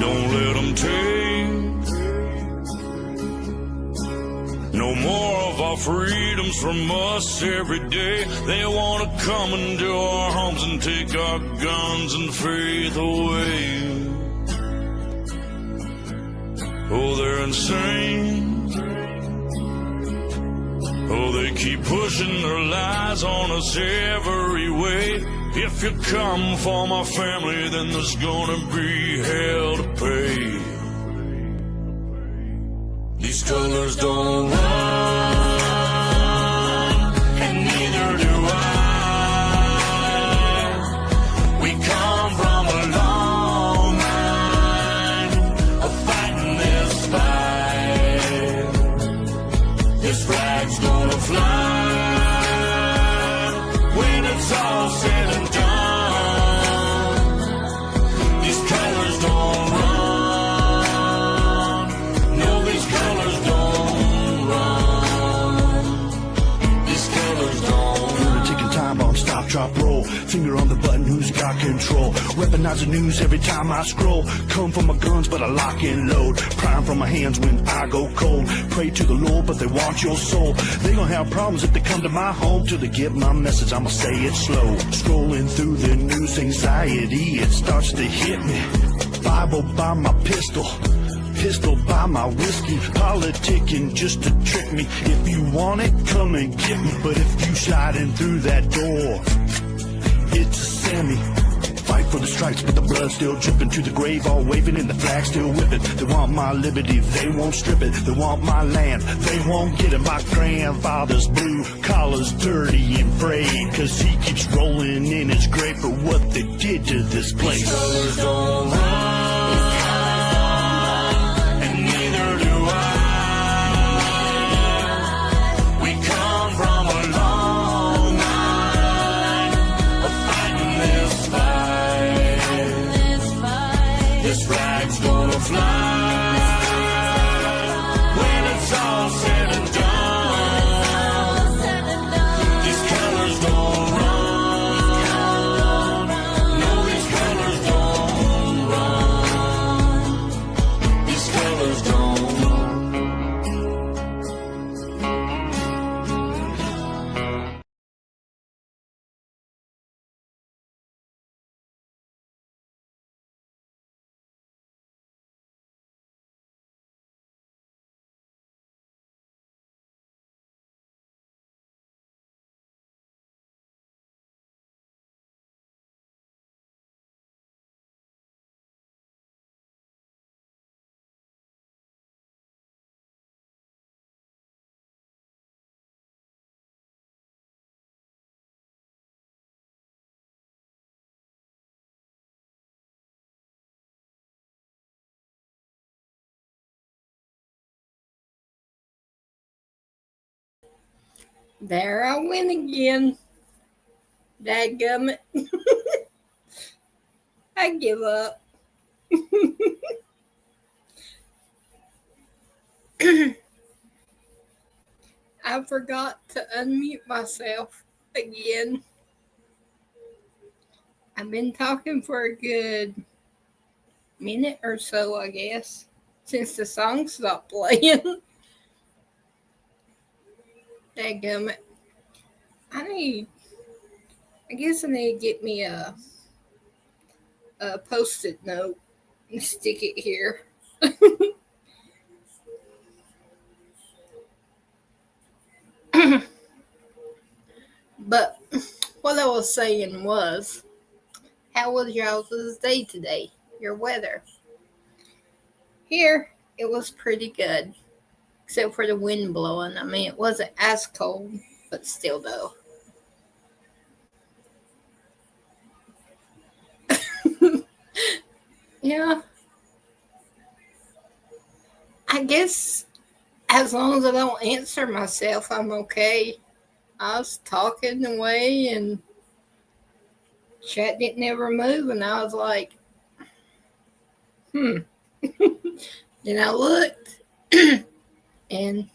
Don't let them take no more of our freedoms from us every day. They want to come into our homes and take our guns and faith away. Oh, they're insane. Oh, they keep pushing their lies on us every way. If you come for my family, then there's gonna be hell to pay. These colors don't run, and neither do I. We come from a long line of fighting this fight. This flag's gonna fly when it's all said and done. These colors don't run. No, these colors don't run. These colors don't run. Ticking time bomb, stop, drop, roll. Finger on the button, who's got control? Weaponize the news every time I scroll. Come for my guns, but I lock and load. Prime from my hands when I go cold. Pray to the Lord, but they want your soul. They gonna have problems if they come to my home. Till they get my message, I'ma say it slow. Scrolling through the news, anxiety, it starts to hit me. Bible by my pistol. Pistol by my whiskey, politicking just to trick me. If you want it, come and get me. But if you sliding through that door, it's a Sammy. Fight for the stripes, but the blood still dripping to the grave, all waving and the flag still whipping. They want my liberty, they won't strip it. They want my land, they won't get it. My grandfather's blue collar's dirty and frayed, cause he keeps rolling in his grave for what they did to this place. These colors don't run, and neither do I. We come from a long line of fighting this fight. This flag's gonna fly when it's all said and done. These colors don't run. No, these colors don't run. These colors don't run. There I went again. Dadgummit. I give up. I forgot to unmute myself again. I've been talking for a good minute or so, I guess, since the song stopped playing. Dadgummit. I guess I need to get me a post-it note and stick it here. But what I was saying was, how was y'all's day today? Your weather? Here, it was pretty good. Except for the wind blowing. I mean, it wasn't as cold, but still though. Yeah. I guess as long as I don't answer myself, I'm okay. I was talking away and chat didn't ever move, and I was like, Then I looked and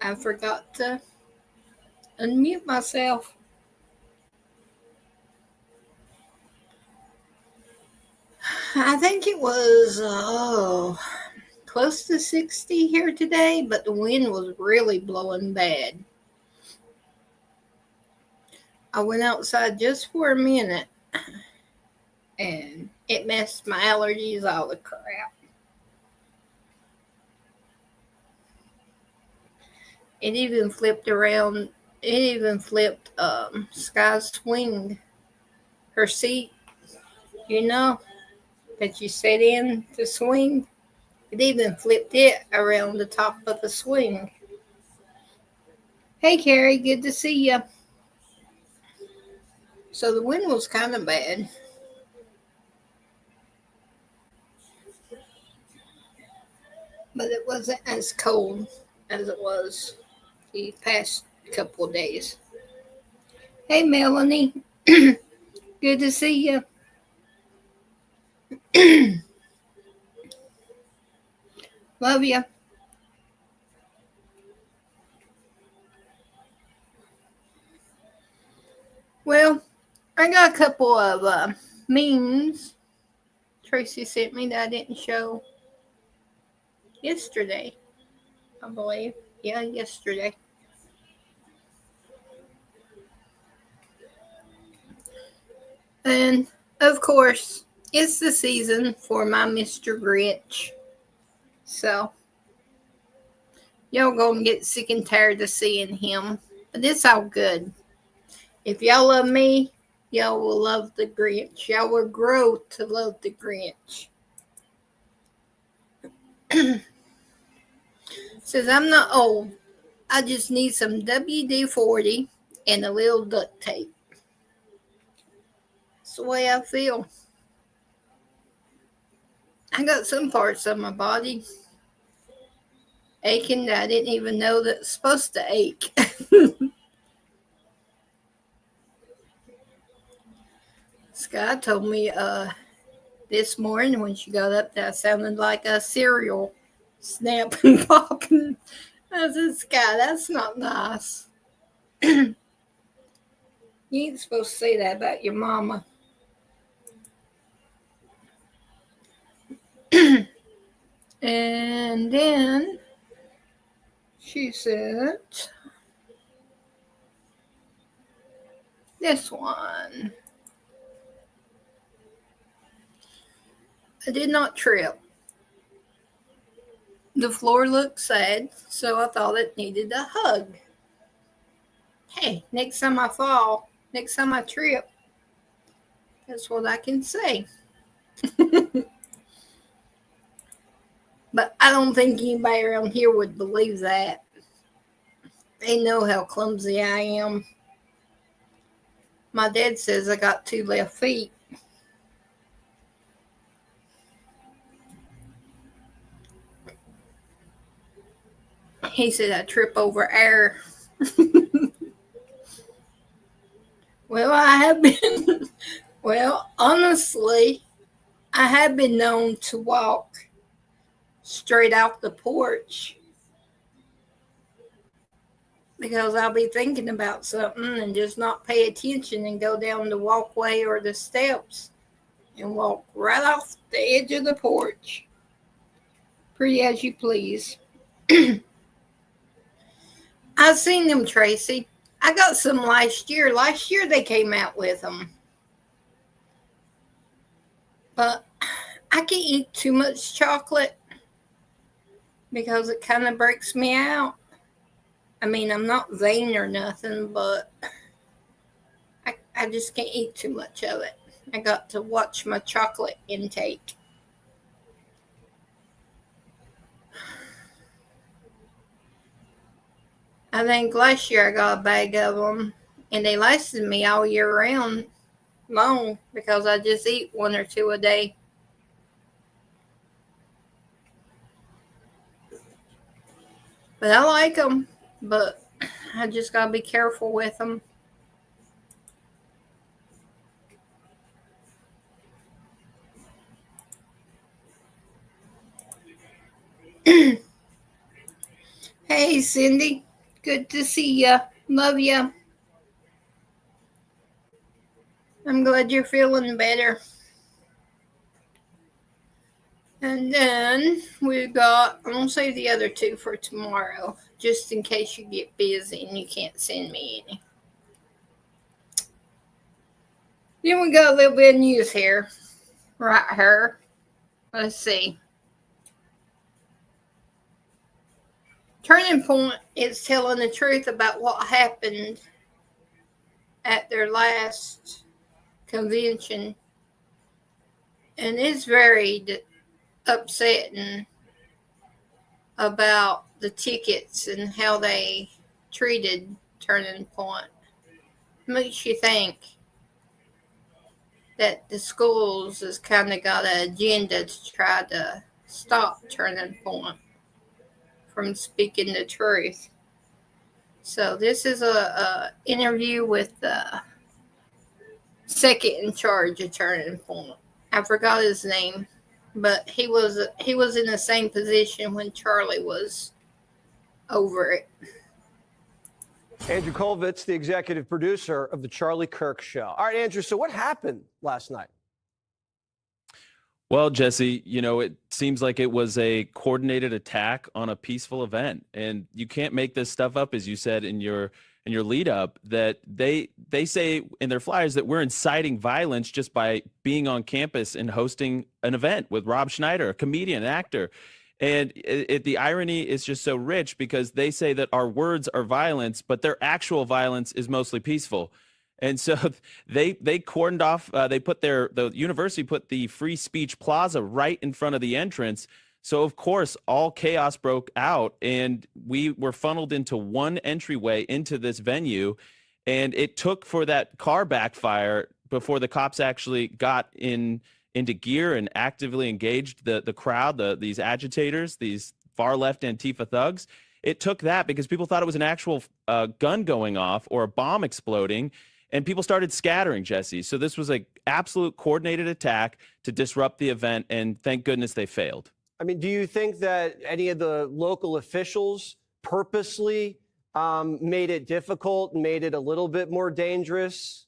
I forgot to unmute myself. I think it was close to 60 here today, but the wind was really blowing bad. I went outside just for a minute and it messed my allergies all to crap. It even flipped around. It even flipped Sky's swing, her seat, you know, that you sit in to swing. It even flipped it around the top of the swing. Hey, Carrie, good to see you. So the wind was kind of bad. But it wasn't as cold as it was the past couple of days. Hey, Melanie. Good to see you. Love you. Well, I got a couple of memes Tracy sent me that I didn't show yesterday, I believe. Yeah, yesterday. And of course, it's the season for my Mr. Grinch. So, y'all gonna get sick and tired of seeing him. But it's all good. If y'all love me, y'all will love the Grinch. Y'all will grow to love the Grinch. Says, I'm not old. I just need some WD-40 and a little duct tape. That's the way I feel. I got some parts of my body aching that I didn't even know that it's supposed to ache. Sky told me this morning when she got up that I sounded like a cereal snapping, popping. I said, Sky, that's not nice. You ain't supposed to say that about your mama. And then she said, this one. I did not trip. The floor looked sad, so I thought it needed a hug. Hey, next time I fall, next time I trip, that's what I can say. But I don't think anybody around here would believe that. They know how clumsy I am. My dad says I got 2 left feet. He said I trip over air. Well, I have been, well, honestly, I have been known to walk straight out the porch because I'll be thinking about something and just not pay attention and go down the walkway or the steps and walk right off the edge of the porch. Pretty as you please. I've seen them, Tracy. I got some last year. Last year they came out with them. But I can't eat too much chocolate because it kind of breaks me out. I mean, I'm not vain or nothing, but I just can't eat too much of it. I got to watch my chocolate intake. I think last year I got a bag of them, and they lasted me all year round long because I just eat 1 or 2 a day. But I like them, but I just got to be careful with them. Hey, Cindy. Good to see ya. Love ya. I'm glad you're feeling better. And then I'm going to save the other two for tomorrow, just in case you get busy and you can't send me any. Then we got a little bit of news here. Right here. Let's see. Turning Point is telling the truth about what happened at their last convention. And it's very upsetting about the tickets and how they treated Turning Point. Makes you think that the schools has kind of got an agenda to try to stop Turning Point from speaking the truth. So this is a interview with the second in charge of Turning Point. I forgot his name, but he was in the same position when Charlie was over it. Andrew Kolvitz, the executive producer of the Charlie Kirk Show. All right, Andrew, so what happened last night? Well, Jesse, it seems like it was a coordinated attack on a peaceful event. And you can't make this stuff up, as you said in your lead up, that they say in their flyers that we're inciting violence just by being on campus and hosting an event with Rob Schneider, a comedian, an actor. And the irony is just so rich because they say that our words are violence, but their actual violence is mostly peaceful. And so they cordoned off, the university put the free speech plaza right in front of the entrance. So, of course, all chaos broke out and we were funneled into one entryway into this venue. And it took for that car backfire before the cops actually got into gear and actively engaged the crowd, these agitators, these far left Antifa thugs. It took that because people thought it was an actual gun going off or a bomb exploding. And people started scattering, Jesse. So this was an absolute coordinated attack to disrupt the event, and thank goodness they failed. I mean, do you think that any of the local officials purposely made it difficult, made it a little bit more dangerous?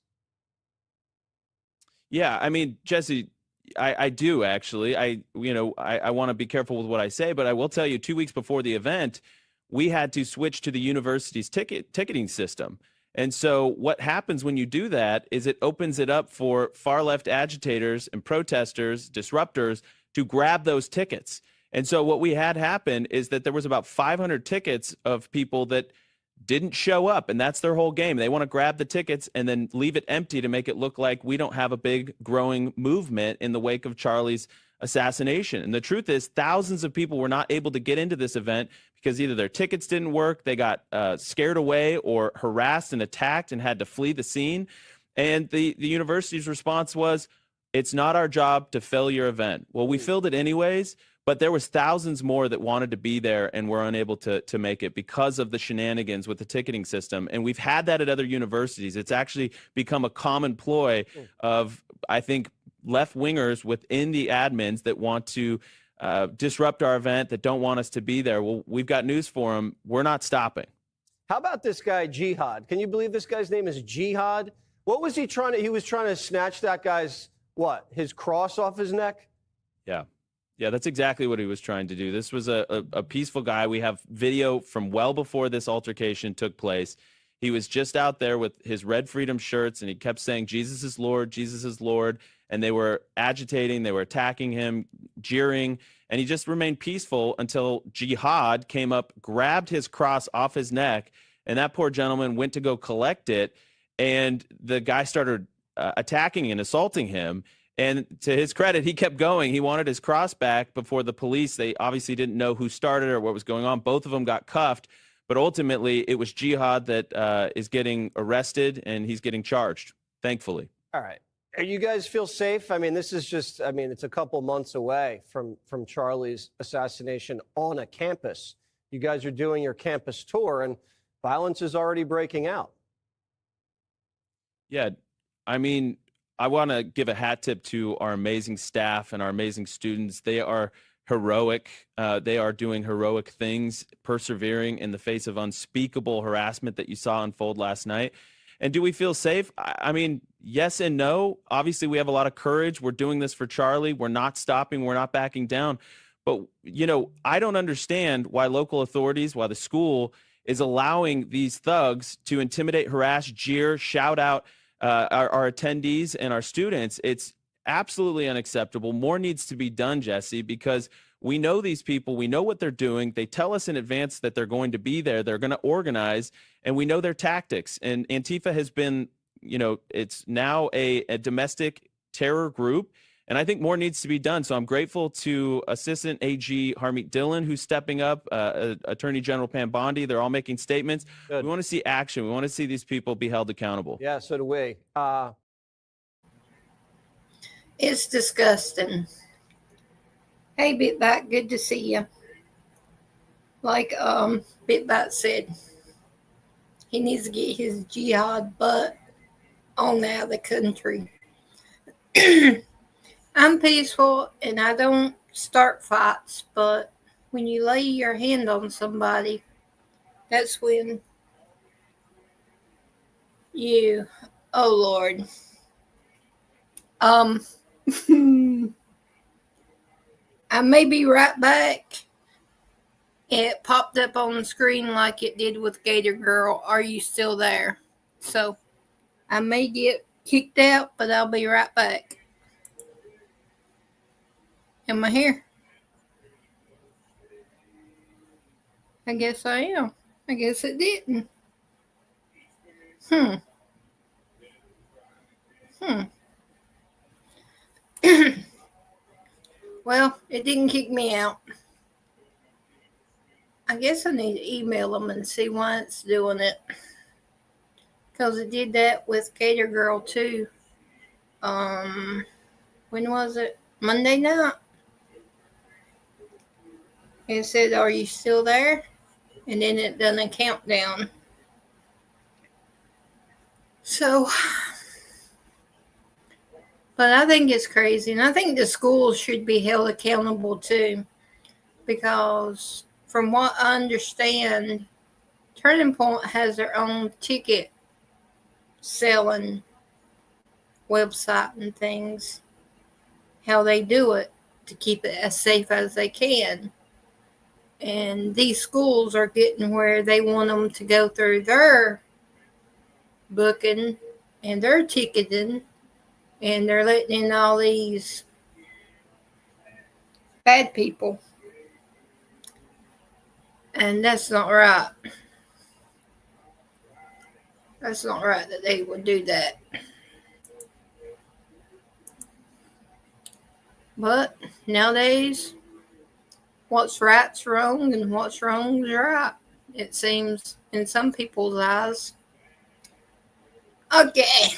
Yeah, I mean, Jesse, I do actually. I want to be careful with what I say, but I will tell you 2 weeks before the event, we had to switch to the university's ticketing system. And so what happens when you do that is it opens it up for far left agitators and protesters, disruptors to grab those tickets. And so what we had happen is that there was about 500 tickets of people that didn't show up, and that's their whole game. They want to grab the tickets and then leave it empty to make it look like we don't have a big growing movement in the wake of Charlie's assassination. And the truth is thousands of people were not able to get into this event because either their tickets didn't work, they got scared away or harassed and attacked and had to flee the scene. And the university's response was, it's not our job to fill your event. Well, we filled it anyways, but there was thousands more that wanted to be there and were unable to make it because of the shenanigans with the ticketing system. And we've had that at other universities. It's actually become a common ploy of, I think, left-wingers within the admins that want to disrupt our event, that don't want us to be there. Well, we've got news for them. We're not stopping. How about this guy, Jihad? Can you believe this guy's name is Jihad? What was he trying to, he was trying to snatch that guy's, his cross off his neck? Yeah, that's exactly what he was trying to do. This was a peaceful guy. We have video from well before this altercation took place. He was just out there with his Red Freedom shirts, and he kept saying, Jesus is Lord, Jesus is Lord. And they were agitating, they were attacking him, jeering, and he just remained peaceful until Jihad came up, grabbed his cross off his neck, and that poor gentleman went to go collect it, and the guy started attacking and assaulting him. And to his credit, he kept going. He wanted his cross back before the police. They obviously didn't know who started or what was going on. Both of them got cuffed, but ultimately it was Jihad that is getting arrested, and he's getting charged, thankfully. All right. You guys feel safe? I mean, this is just, it's a couple months away from Charlie's assassination on a campus. You guys are doing your campus tour, and violence is already breaking out. Yeah, I mean, I want to give a hat tip to our amazing staff and our amazing students. They are heroic. They are doing heroic things, persevering in the face of unspeakable harassment that you saw unfold last night. And do we feel safe? I mean, yes and no. Obviously, we have a lot of courage. We're doing this for Charlie. We're not stopping. We're not backing down. But, I don't understand why local authorities, why the school is allowing these thugs to intimidate, harass, jeer, shout out our attendees and our students. It's absolutely unacceptable. More needs to be done, Jesse, because we know these people. We know what they're doing. They tell us in advance that they're going to be there. They're going to organize, and we know their tactics. And Antifa has been, it's now a domestic terror group. And I think more needs to be done. So I'm grateful to Assistant AG Harmeet Dillon, who's stepping up, Attorney General Pam Bondi. They're all making statements. Good. We want to see action. We want to see these people be held accountable. Yeah, so do we. It's disgusting. Hey, Bitbat, good to see you. Like Bitbat said, he needs to get his jihad butt on out of the country. I'm peaceful and I don't start fights, but when you lay your hand on somebody, that's when oh Lord. I may be right back. It popped up on the screen like it did with Gator Girl. Are you still there? So I may get kicked out, but I'll be right back. Am I here? I guess I am. I guess it didn't. Well, it didn't kick me out. I guess I need to email them and see why it's doing it. Because it did that with Gator Girl too. When was it? Monday night. It said, are you still there? And then it done a countdown. So, but I think it's crazy. And I think the schools should be held accountable too. Because from what I understand, Turning Point has their own ticket selling website and things. How they do it to keep it as safe as they can. And these schools are getting where they want them to go through their booking and their ticketing, and they're letting in all these bad people. And that's not right. That's not right that they would do that. But nowadays, what's right's wrong and what's wrong's right, it seems, in some people's eyes. Okay.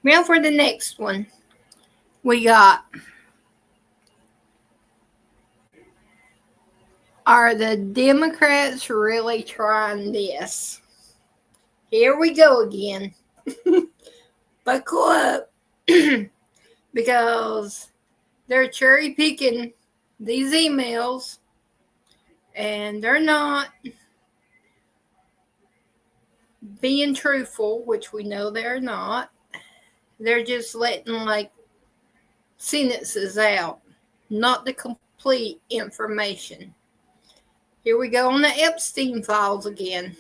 Now for the next one. We got, are the Democrats really trying this? Here we go again. Buckle up. Because they're cherry picking these emails, and they're not being truthful, which we know they're not. They're just letting like sentences out, not the complete information. Here we go on the Epstein files again.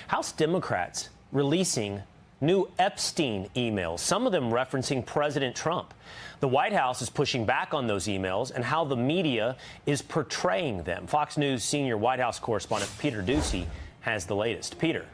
House Democrats releasing new Epstein emails, some of them referencing President Trump. The White House is pushing back on those emails and how the media is portraying them. Fox News senior White House correspondent Peter Doocy has the latest. Peter.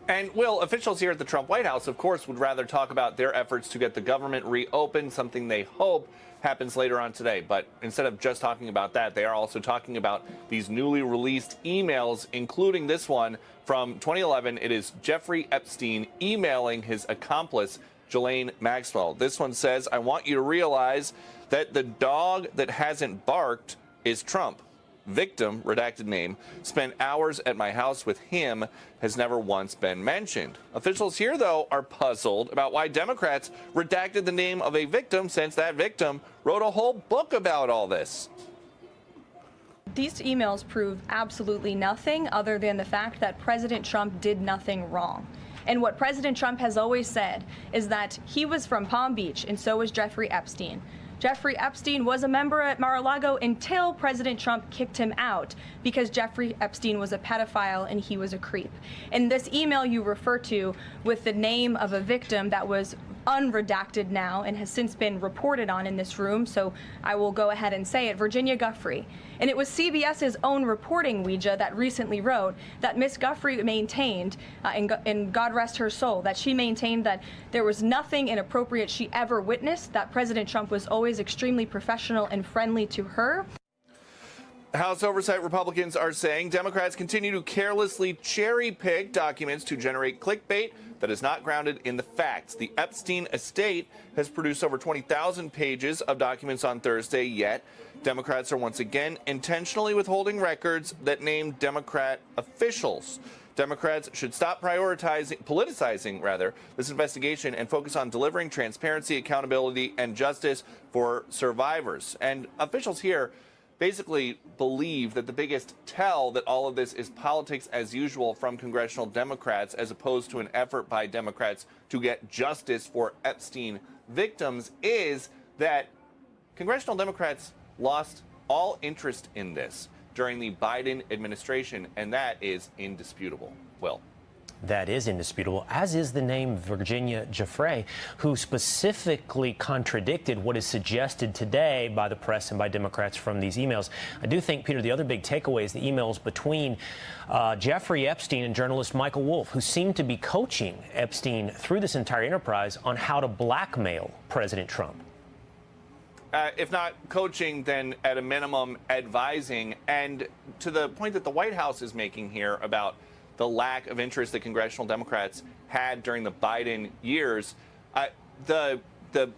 And, Will, officials here at the Trump White House, of course, would rather talk about their efforts to get the government reopened, something they hope happens later on today. But instead of just talking about that, they are also talking about these newly released emails, including this one from 2011. It is Jeffrey Epstein emailing his accomplice, Ghislaine Maxwell. This one says, I want you to realize that the dog that hasn't barked is Trump. Victim, redacted name, spent hours at my house with him, has never once been mentioned. Officials here, though, are puzzled about why Democrats redacted the name of a victim, since that victim wrote a whole book about all this. These emails prove absolutely nothing other than the fact that President Trump did nothing wrong. And what President Trump has always said is that he was from Palm Beach, and so was Jeffrey Epstein. Jeffrey Epstein was a member at Mar-a-Lago until President Trump kicked him out because Jeffrey Epstein was a pedophile and he was a creep. And this email you refer to with the name of a victim that was unredacted now and has since been reported on in this room, so I will go ahead and say it, Virginia Giuffre. And it was CBS's own reporting, Ouija, that recently wrote that Miss Giuffre maintained, and God rest her soul, that she maintained that there was nothing inappropriate she ever witnessed, that President Trump was always extremely professional and friendly to her. House Oversight Republicans are saying Democrats continue to carelessly cherry-pick documents to generate clickbait that is not grounded in the facts. The Epstein estate has produced over 20,000 pages of documents on Thursday, yet Democrats are once again intentionally withholding records that name Democrat officials. Democrats should stop politicizing this investigation and focus on delivering transparency, accountability, and justice for survivors. And officials here basically believe that the biggest tell that all of this is politics as usual from congressional Democrats, as opposed to an effort by Democrats to get justice for Epstein victims, is that congressional Democrats lost all interest in this during the Biden administration, and that is indisputable. Will. That is indisputable, as is the name Virginia Giuffre, who specifically contradicted what is suggested today by the press and by Democrats from these emails. I do think, Peter, the other big takeaway is the emails between Jeffrey Epstein and journalist Michael Wolff, who seemed to be coaching Epstein through this entire enterprise on how to blackmail President Trump. If not coaching, then at a minimum advising. And to the point that the White House is making here about the lack of interest that congressional Democrats had during the Biden years, the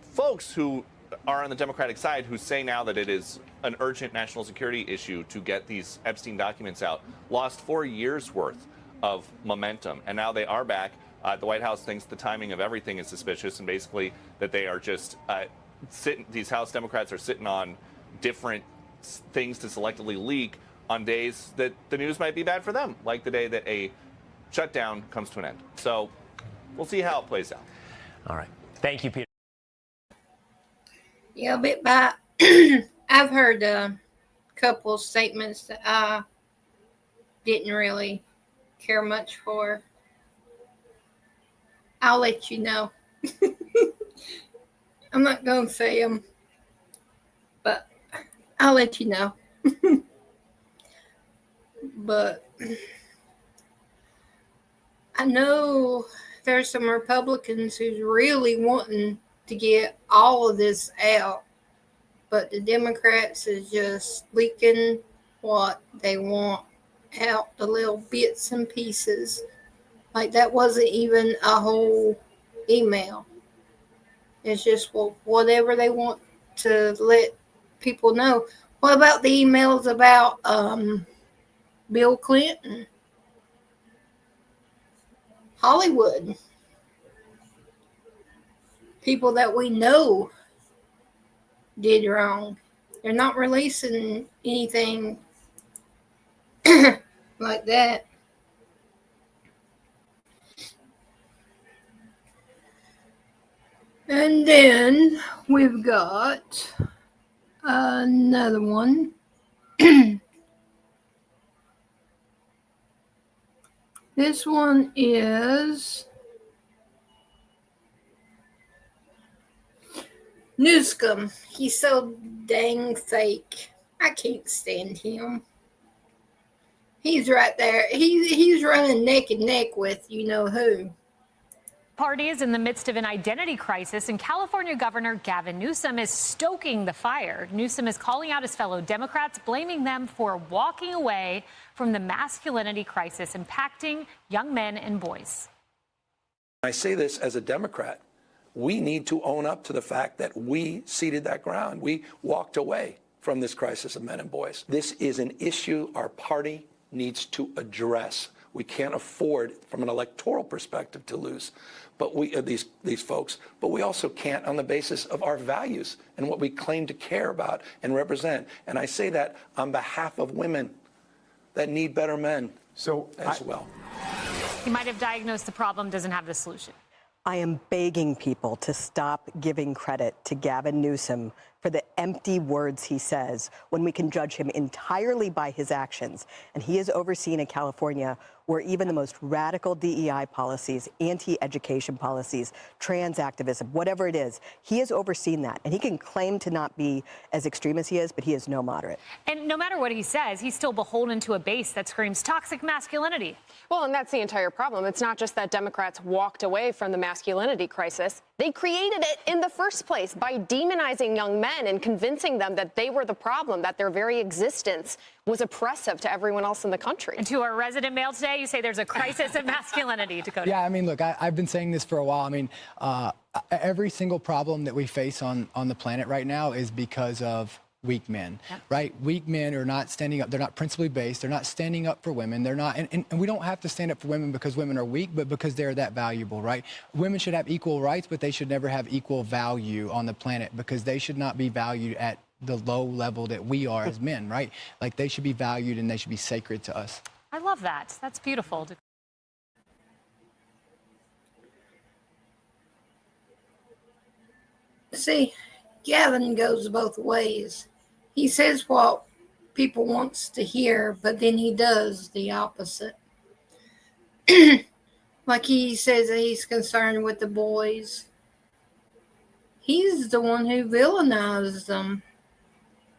folks who are on the Democratic side who say now that it is an urgent national security issue to get these Epstein documents out lost 4 years worth of momentum. And now they are back. The White House thinks the timing of everything is suspicious, and basically that they are just these House Democrats are sitting on different things to selectively leak on days that the news might be bad for them, like the day that a shutdown comes to an end. So we'll see how it plays out. All right. Thank you, Peter. Yeah, but I've heard a couple of statements that I didn't really care much for. I'll let you know. I'm not going to say them, but I'll let you know. But I know there's some Republicans who's really wanting to get all of this out, but the Democrats is just leaking what they want out, the little bits and pieces. Like that wasn't even a whole email. It's just whatever they want to let people know. What about the emails about Bill Clinton? Hollywood. People that we know did wrong. They're not releasing anything like that. And then we've got another one. This one is Newsome. He's so dang fake. I can't stand him. He's right there. He's running neck and neck with you know who. Party is in the midst of an identity crisis, and California Governor Gavin Newsom is stoking the fire. Newsom is calling out his fellow Democrats, blaming them for walking away from the masculinity crisis impacting young men and boys. I say this as a Democrat. We need to own up to the fact that we ceded that ground. We walked away from this crisis of men and boys. This is an issue our party needs to address. We can't afford, from an electoral perspective, to lose these folks, but we also can't on the basis of our values and what we claim to care about and represent. And I say that on behalf of women that need better men as well. He might have diagnosed the problem, doesn't have the solution. I am begging people to stop giving credit to Gavin Newsom for the empty words he says when we can judge him entirely by his actions. And he is overseen in California where even the most radical DEI policies, anti-education policies, trans activism, whatever it is, he has overseen that. And he can claim to not be as extreme as he is, but he is no moderate. And no matter what he says, he's still beholden to a base that screams toxic masculinity. Well, and that's the entire problem. It's not just that Democrats walked away from the masculinity crisis. They created it in the first place by demonizing young men and convincing them that they were the problem, that their very existence was oppressive to everyone else in the country. And to our resident male today, you say there's a crisis of masculinity, Dakota. Yeah, I mean, look, I've been saying this for a while. I mean, every single problem that we face on the planet right now is because of weak men, right? Weak men are not standing up. They're not principally based. They're not standing up for women. They're not, and we don't have to stand up for women because women are weak, but because they're that valuable, right? Women should have equal rights, but they should never have equal value on the planet because they should not be valued at the low level that we are as men, right? Like they should be valued and they should be sacred to us. I love that. That's beautiful. See, Gavin goes both ways. He says what people wants to hear, but then he does the opposite. Like he says that he's concerned with the boys. He's the one who villainized them.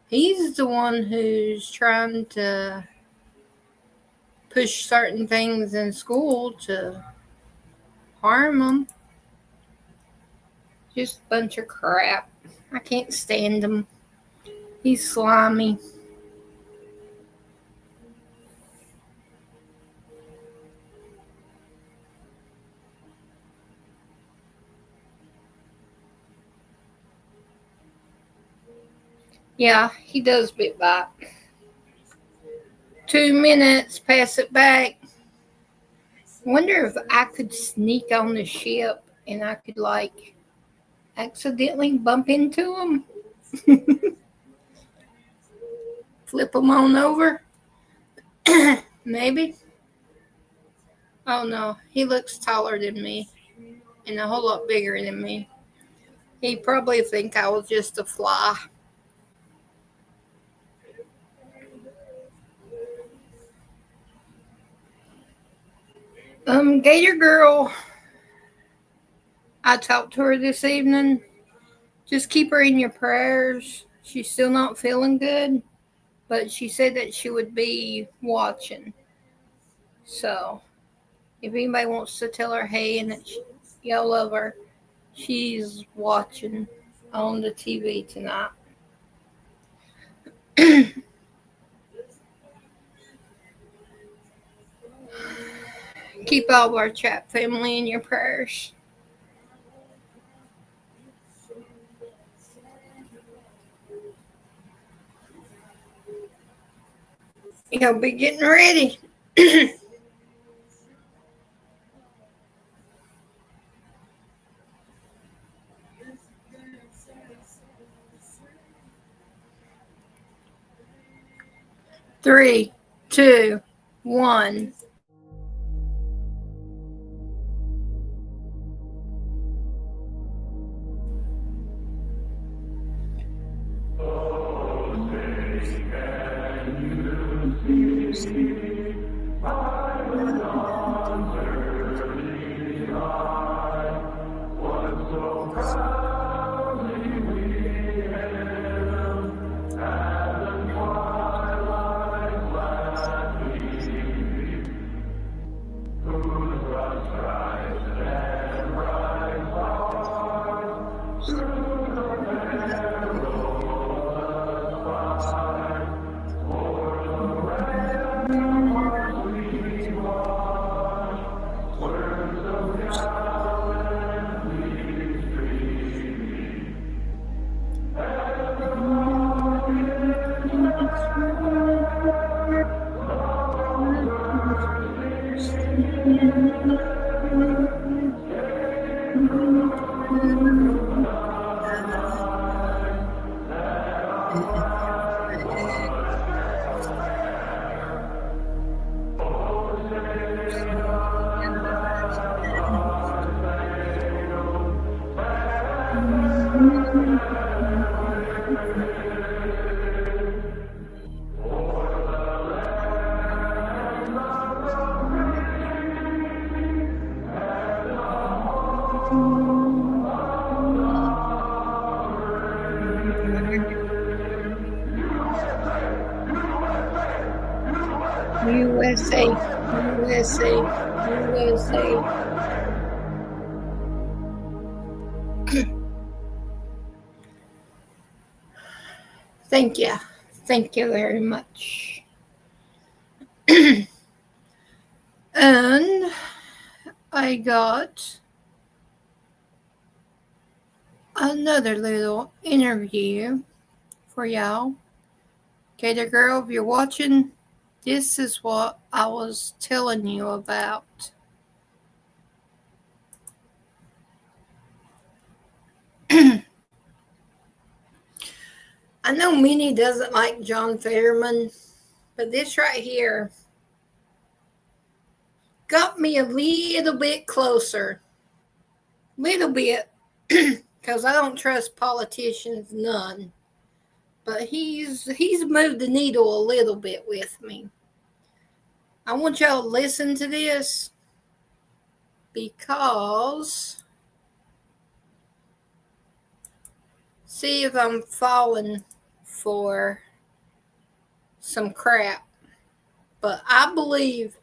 He's the one who's trying to push certain things in school to harm them. Just a bunch of crap. I can't stand him. He's slimy. Yeah, he does bit back. 2 minutes, pass it back. Wonder if I could sneak on the ship and I could like accidentally bump into him. Flip him on over. Maybe. Oh no, he looks taller than me and a whole lot bigger than me. He'd probably think I was just a fly. Gator Girl, I talked to her this evening. Just keep her in your prayers. She's still not feeling good, but she said that she would be watching. So, if anybody wants to tell her hey and that y'all love her, she's watching on the TV tonight. Keep all of our chat family in your prayers. You'll be getting ready. 3, 2, 1. USA, USA, USA. Thank you. Thank you very much. And I got another little interview for y'all. Gator Girl, if you're watching, this is what I was telling you about. I know Minnie doesn't like John Fetterman, but this right here got me a little bit closer. Little bit, because I don't trust politicians none. But he's moved the needle a little bit with me. I want y'all to listen to this because see if I'm falling for some crap. But I believe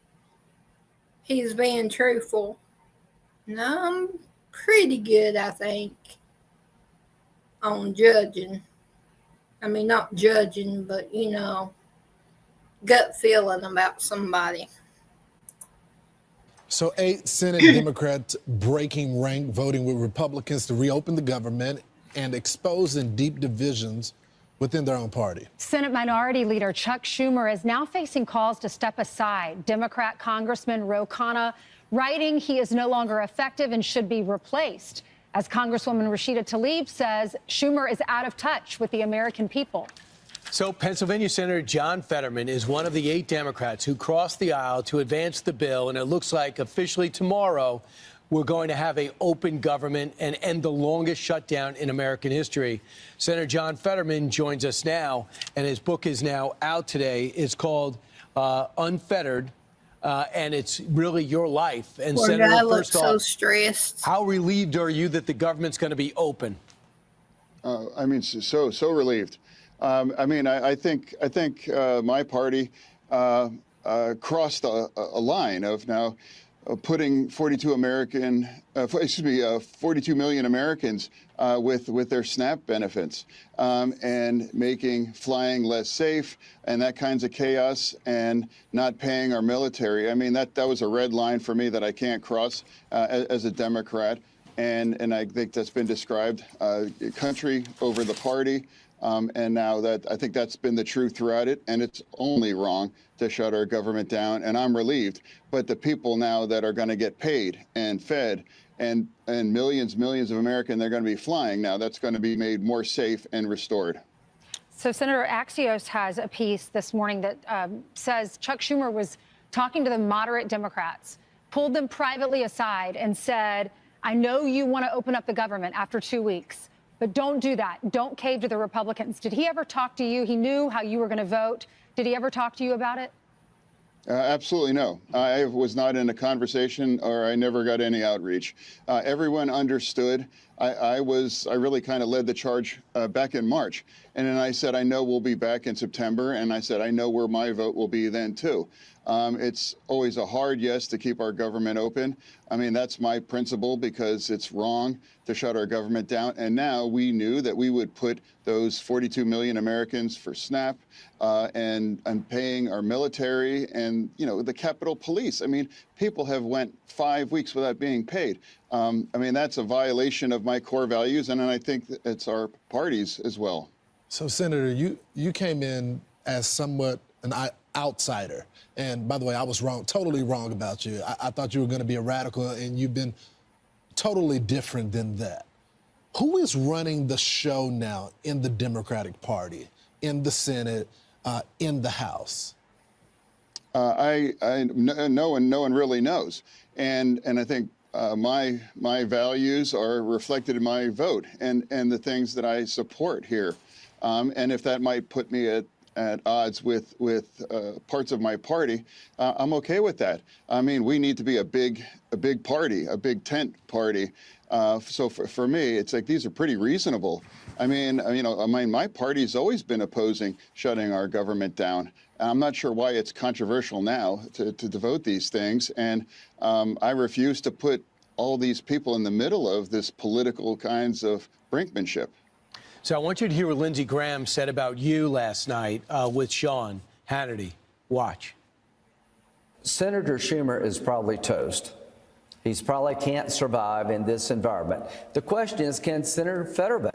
he's being truthful. And I'm pretty good, I think, on judging. I mean, not judging, but, gut feeling about somebody. So 8 Senate Democrats breaking rank, voting with Republicans to reopen the government and exposing deep divisions within their own party. Senate Minority Leader Chuck Schumer is now facing calls to step aside. Democrat Congressman Ro Khanna writing he is no longer effective and should be replaced. As Congresswoman Rashida Tlaib says, Schumer is out of touch with the American people. So Pennsylvania Senator John Fetterman is one of the 8 Democrats who crossed the aisle to advance the bill. And it looks like officially tomorrow we're going to have an open government and end the longest shutdown in American history. Senator John Fetterman joins us now, and his book is now out today. It's called Unfettered. And it's really your life. And Poor Senator, guy first looks off, so stressed. how relieved are you that the government's going to be open? I mean, so relieved. I think my party crossed a line of now putting 42 million Americans with their SNAP benefits and making flying less safe and that kinds of chaos and not paying our military. I mean, that was a red line for me that I can't cross as a Democrat. And I think that's been described country over the party. And now that I think that's been the truth throughout it, and it's only wrong to shut our government down. And I'm relieved. But the people now that are going to get paid and fed and millions of Americans, they're going to be flying now. That's going to be made more safe and restored. So Senator Axios has a piece this morning that says Chuck Schumer was talking to the moderate Democrats, pulled them privately aside and said, I know you want to open up the government after 2 weeks. But don't do that. Don't cave to the Republicans. Did he ever talk to you? He knew how you were going to vote. Did he ever talk to you about it? Absolutely no. I was not in a conversation, or I never got any outreach. Everyone understood. I really kind of led the charge back in March. And then I said, I know we'll be back in September. And I said, I know where my vote will be then, too. It's always a hard yes to keep our government open. I mean, that's my principle because it's wrong to shut our government down. And now we knew that we would put those 42 million Americans for SNAP and paying our military and, the Capitol Police. I mean, people have went 5 weeks without being paid. I mean, that's a violation of my core values. And I think it's our party's as well. So, Senator, you came in as somewhat an outsider. And by the way, I was wrong, totally wrong about you. I thought you were going to be a radical, and you've been totally different than that. Who is running the show now in the Democratic Party, in the Senate, in the House? No one really knows. And I think my values are reflected in my vote and the things that I support here. And if that might put me at odds with parts of my party, I'm okay with that. I mean, we need to be a big party, a big tent party. So for me, it's like these are pretty reasonable. I mean, my party's always been opposing shutting our government down. I'm not sure why it's controversial now to devote these things. And I refuse to put all these people in the middle of this political kinds of brinkmanship. So I want you to hear what Lindsey Graham said about you last night with Sean Hannity. Watch. Senator Schumer is probably toast. He's probably can't survive in this environment. The question is, can Senator Fetterman?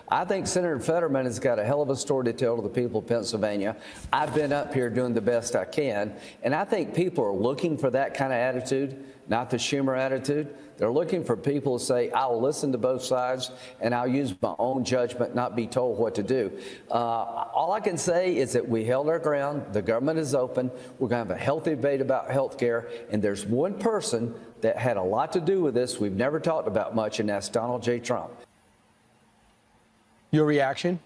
I think Senator Fetterman has got a hell of a story to tell to the people of Pennsylvania. I've been up here doing the best I can, and I think people are looking for that kind of attitude, not the Schumer attitude. They're looking for people to say, I'll listen to both sides and I'll use my own judgment, not be told what to do. All I can say is that we held our ground. The government is open. We're going to have a healthy debate about health care. And there's one person that had a lot to do with this we've never talked about much, and that's Donald J. Trump. Your reaction?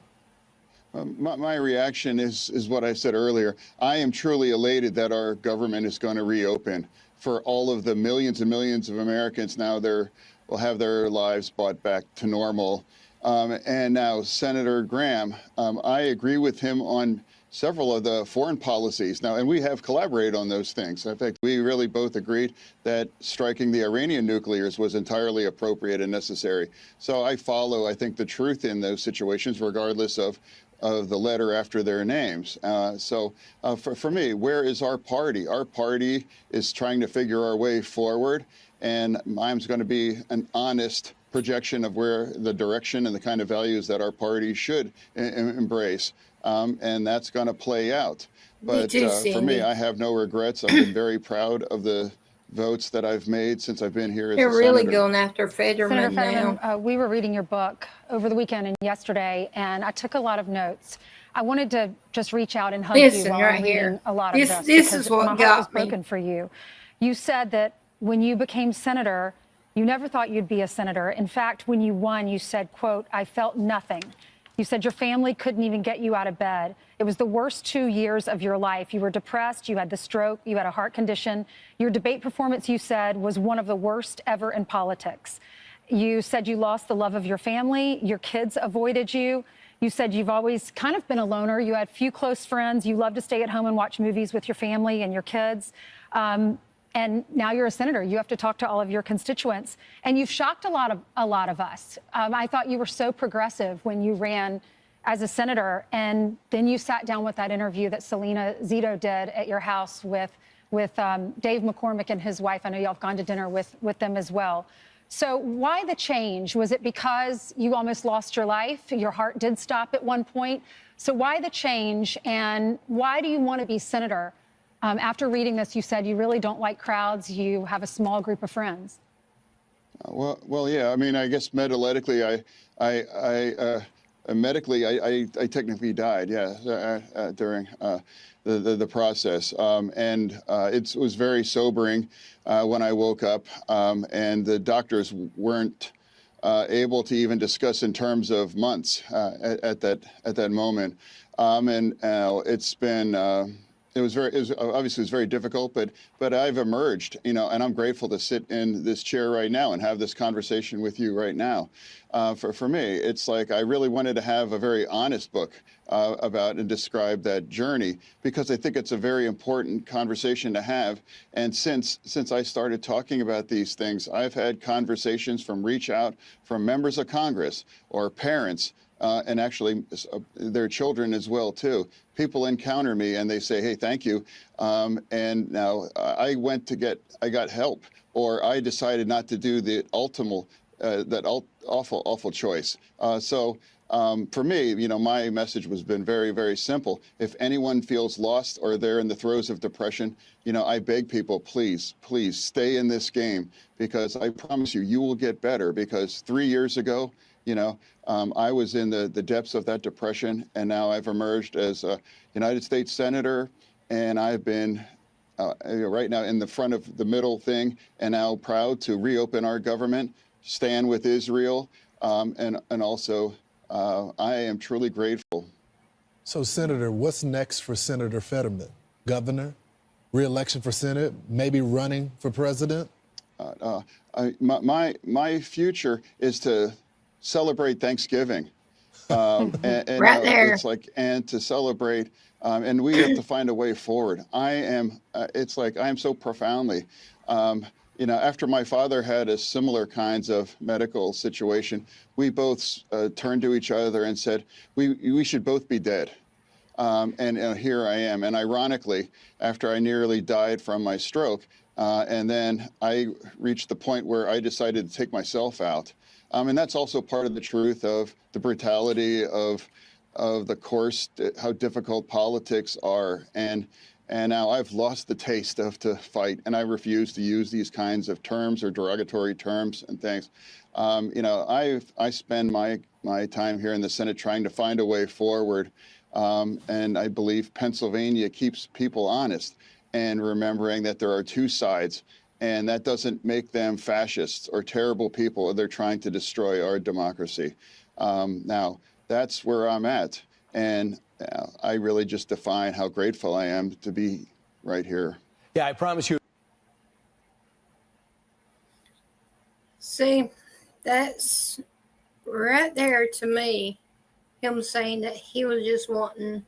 My reaction is what I said earlier. I am truly elated that our government is going to reopen. For all of the millions and millions of Americans now, will have their lives brought back to normal. And now Senator Graham, I agree with him on several of the foreign policies now, and we have collaborated on those things. In fact, we really both agreed that striking the Iranian nuclears was entirely appropriate and necessary. So I follow, I think, the truth in those situations, regardless of the letter after their names. For me, where is our party? Our party is trying to figure our way forward, and mine's going to be an honest projection of where the direction and the kind of values that our party should embrace. And that's going to play out. But for me, I have no regrets. I've been very proud of the votes that I've made since I've been here as They're a really senator. going after Fetterman Senator now. Fetterman, we were reading your book over the weekend and yesterday, and I took a lot of notes. I wanted to just reach out and hug Listen, you while right I'm reading here. a lot of this. This is because what my heart got was me. broken for you. You said that when you became senator, you never thought you'd be a senator. In fact, when you won, you said, quote, I felt nothing. You said your family couldn't even get you out of bed. It was the worst 2 years of your life. You were depressed, you had the stroke, you had a heart condition. Your debate performance, you said, was one of the worst ever in politics. You said you lost the love of your family, your kids avoided you. You said you've always kind of been a loner. You had few close friends. You love to stay at home and watch movies with your family and your kids. And now you're a senator. You have to talk to all of your constituents. And you've shocked a lot of us. I thought you were so progressive when you ran as a senator. And then you sat down with that interview that Selena Zito did at your house with Dave McCormick and his wife. I know y'all have gone to dinner with them as well. So why the change? Was it because you almost lost your life? Your heart did stop at one point. So why the change? And why do you want to be senator? After reading this, you said you really don't like crowds. You have a small group of friends. Well, yeah. I mean, I guess medically, I technically died. Yeah, during the process, and it was very sobering when I woke up, and the doctors weren't able to even discuss in terms of months at that moment, and it's been. It was obviously very difficult, but I've emerged, and I'm grateful to sit in this chair right now and have this conversation with you right now. For me, it's like I really wanted to have a very honest book about and describe that journey, because I think it's a very important conversation to have. And since I started talking about these things, I've had conversations from reach out from members of Congress or parents, and actually their children as well too. People encounter me and they say, "Hey, thank you." And now I got help, or I decided not to do the ultimate, awful choice. For me, my message has been very, very simple. If anyone feels lost or they're in the throes of depression, I beg people, please stay in this game, because I promise you will get better. Because 3 years ago, I was in the depths of that depression, and now I've emerged as a United States Senator, and I've been right now in the front of the middle thing, and now proud to reopen our government, stand with Israel, and also I am truly grateful. So, Senator, what's next for Senator Fetterman? Governor, re-election for Senate, maybe running for president? My future is to celebrate Thanksgiving. And Right there. It's like, and to celebrate, and we have to find a way forward. It's like I am so profoundly, after my father had a similar kinds of medical situation, we both turned to each other and said, we should both be dead. And here I am. And ironically, after I nearly died from my stroke, and then I reached the point where I decided to take myself out. And that's also part of the truth of the brutality of the course, how difficult politics are. And now I've lost the taste to fight, and I refuse to use these kinds of terms or derogatory terms and things. I spend my time here in the Senate trying to find a way forward. And I believe Pennsylvania keeps people honest and remembering that there are two sides, and that doesn't make them fascists or terrible people. They're trying to destroy our democracy. Now, that's where I'm at. And I really just define how grateful I am to be right here. Yeah, I promise you. See, that's right there to me, him saying that he was just wanting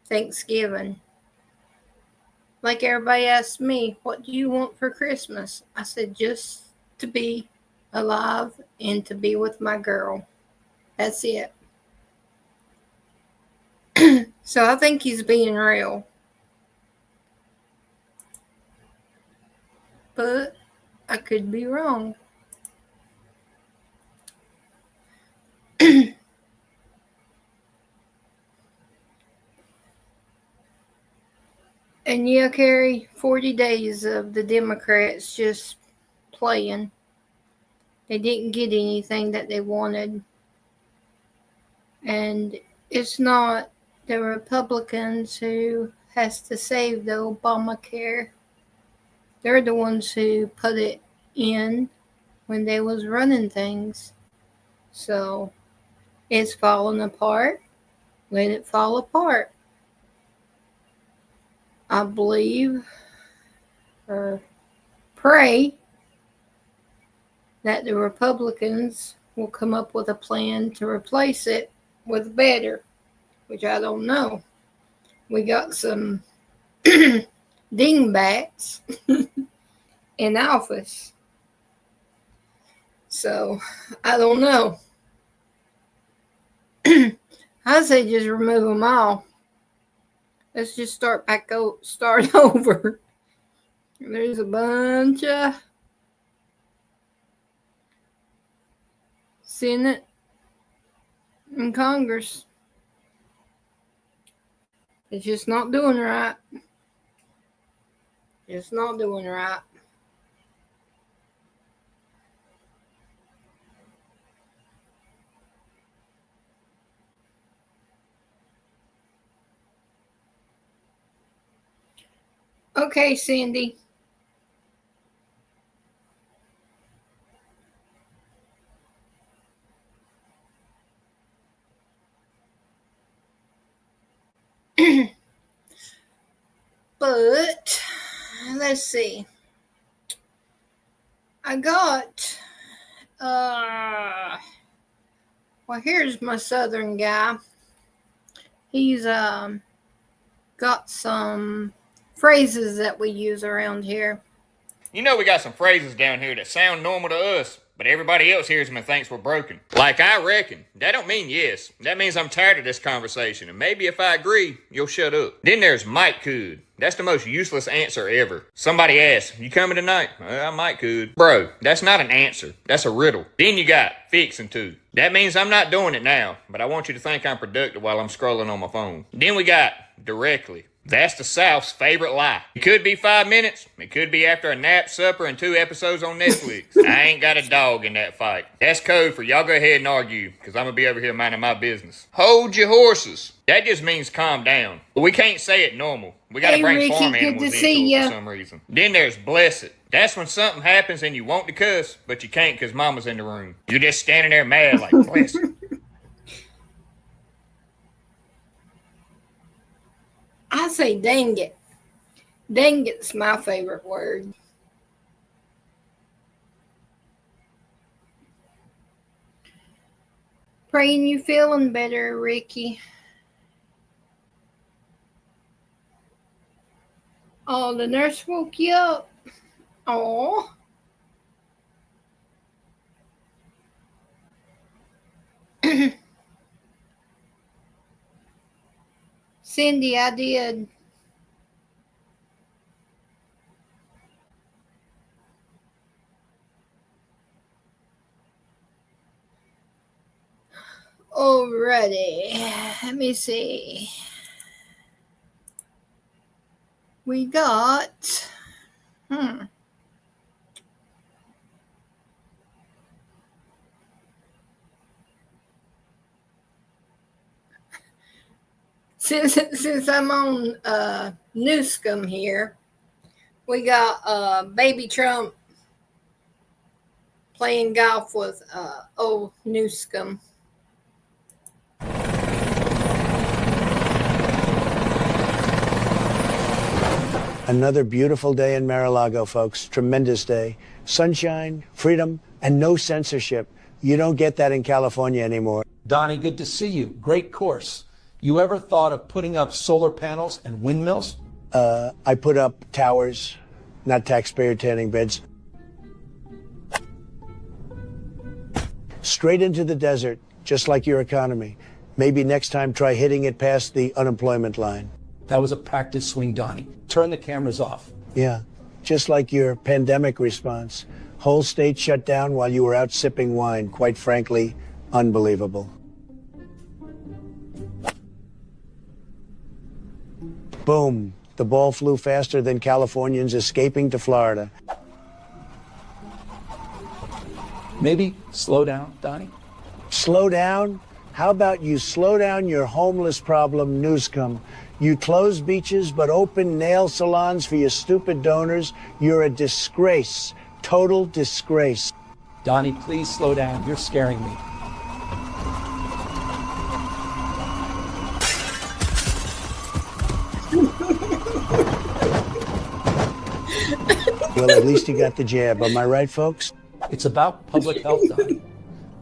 Thanksgiving. Like everybody asked me, what do you want for Christmas? I said, just to be alive and to be with my girl. That's it. So I think he's being real. But I could be wrong. And yeah, Carrie, 40 days of the Democrats just playing. They didn't get anything that they wanted. And it's not the Republicans who has to save the Obamacare. They're the ones who put it in when they was running things. So it's falling apart. Let it fall apart. I believe or pray that the Republicans will come up with a plan to replace it with better, which I don't know. We got some dingbats in office. So I don't know. I say just remove them all. Let's just start over. There's a bunch of Senate and Congress. It's just not doing right. It's not doing right. Okay, Sandy. But let's see. I got well, here's my southern guy. He's got some phrases that we use around here. You know we got some phrases down here that sound normal to us, but everybody else hears them and thinks we're broken. Like I reckon. That don't mean yes. That means I'm tired of this conversation, and maybe if I agree, you'll shut up. Then there's might could. That's the most useless answer ever. Somebody asks, you coming tonight? I might could. Bro, that's not an answer. That's a riddle. Then you got fixing to. That means I'm not doing it now, but I want you to think I'm productive while I'm scrolling on my phone. Then we got directly. That's the South's favorite lie. It could be 5 minutes. It could be after a nap, supper, and 2 episodes on Netflix. I ain't got a dog in that fight. That's code for y'all go ahead and argue, because I'm going to be over here minding my business. Hold your horses. That just means calm down. But we can't say it normal. We got to bring Ricky, farm good animals to into see it ya. for some reason. Then there's bless it. That's when something happens and you want to cuss, but you can't because mama's in the room. You're just standing there mad like, bless it. I say dang it. Dang it's my favorite word. Praying you feeling better, Ricky. Oh, the nurse woke you up. Oh. Cindy, I did. Alrighty, let me see. We got, Since I'm on Newscom here, we got Baby Trump playing golf with old Newscom. Another beautiful day in Mar-a-Lago, folks. Tremendous day. Sunshine, freedom, and no censorship. You don't get that in California anymore. Donnie, good to see you. Great course. You ever thought of putting up solar panels and windmills? I put up towers, not taxpayer tanning beds. Straight into the desert, just like your economy. Maybe next time try hitting it past the unemployment line. That was a practice swing, Donnie. Turn the cameras off. Yeah, just like your pandemic response. Whole state shut down while you were out sipping wine. Quite frankly, unbelievable. Boom. The ball flew faster than Californians escaping to Florida. Maybe slow down, Donnie. Slow down? How about you slow down your homeless problem, Newscom? You close beaches but open nail salons for your stupid donors. You're a disgrace. Total disgrace. Donnie, please slow down. You're scaring me. Well, at least you got the jab. Am I right, folks? It's about public health, Donnie.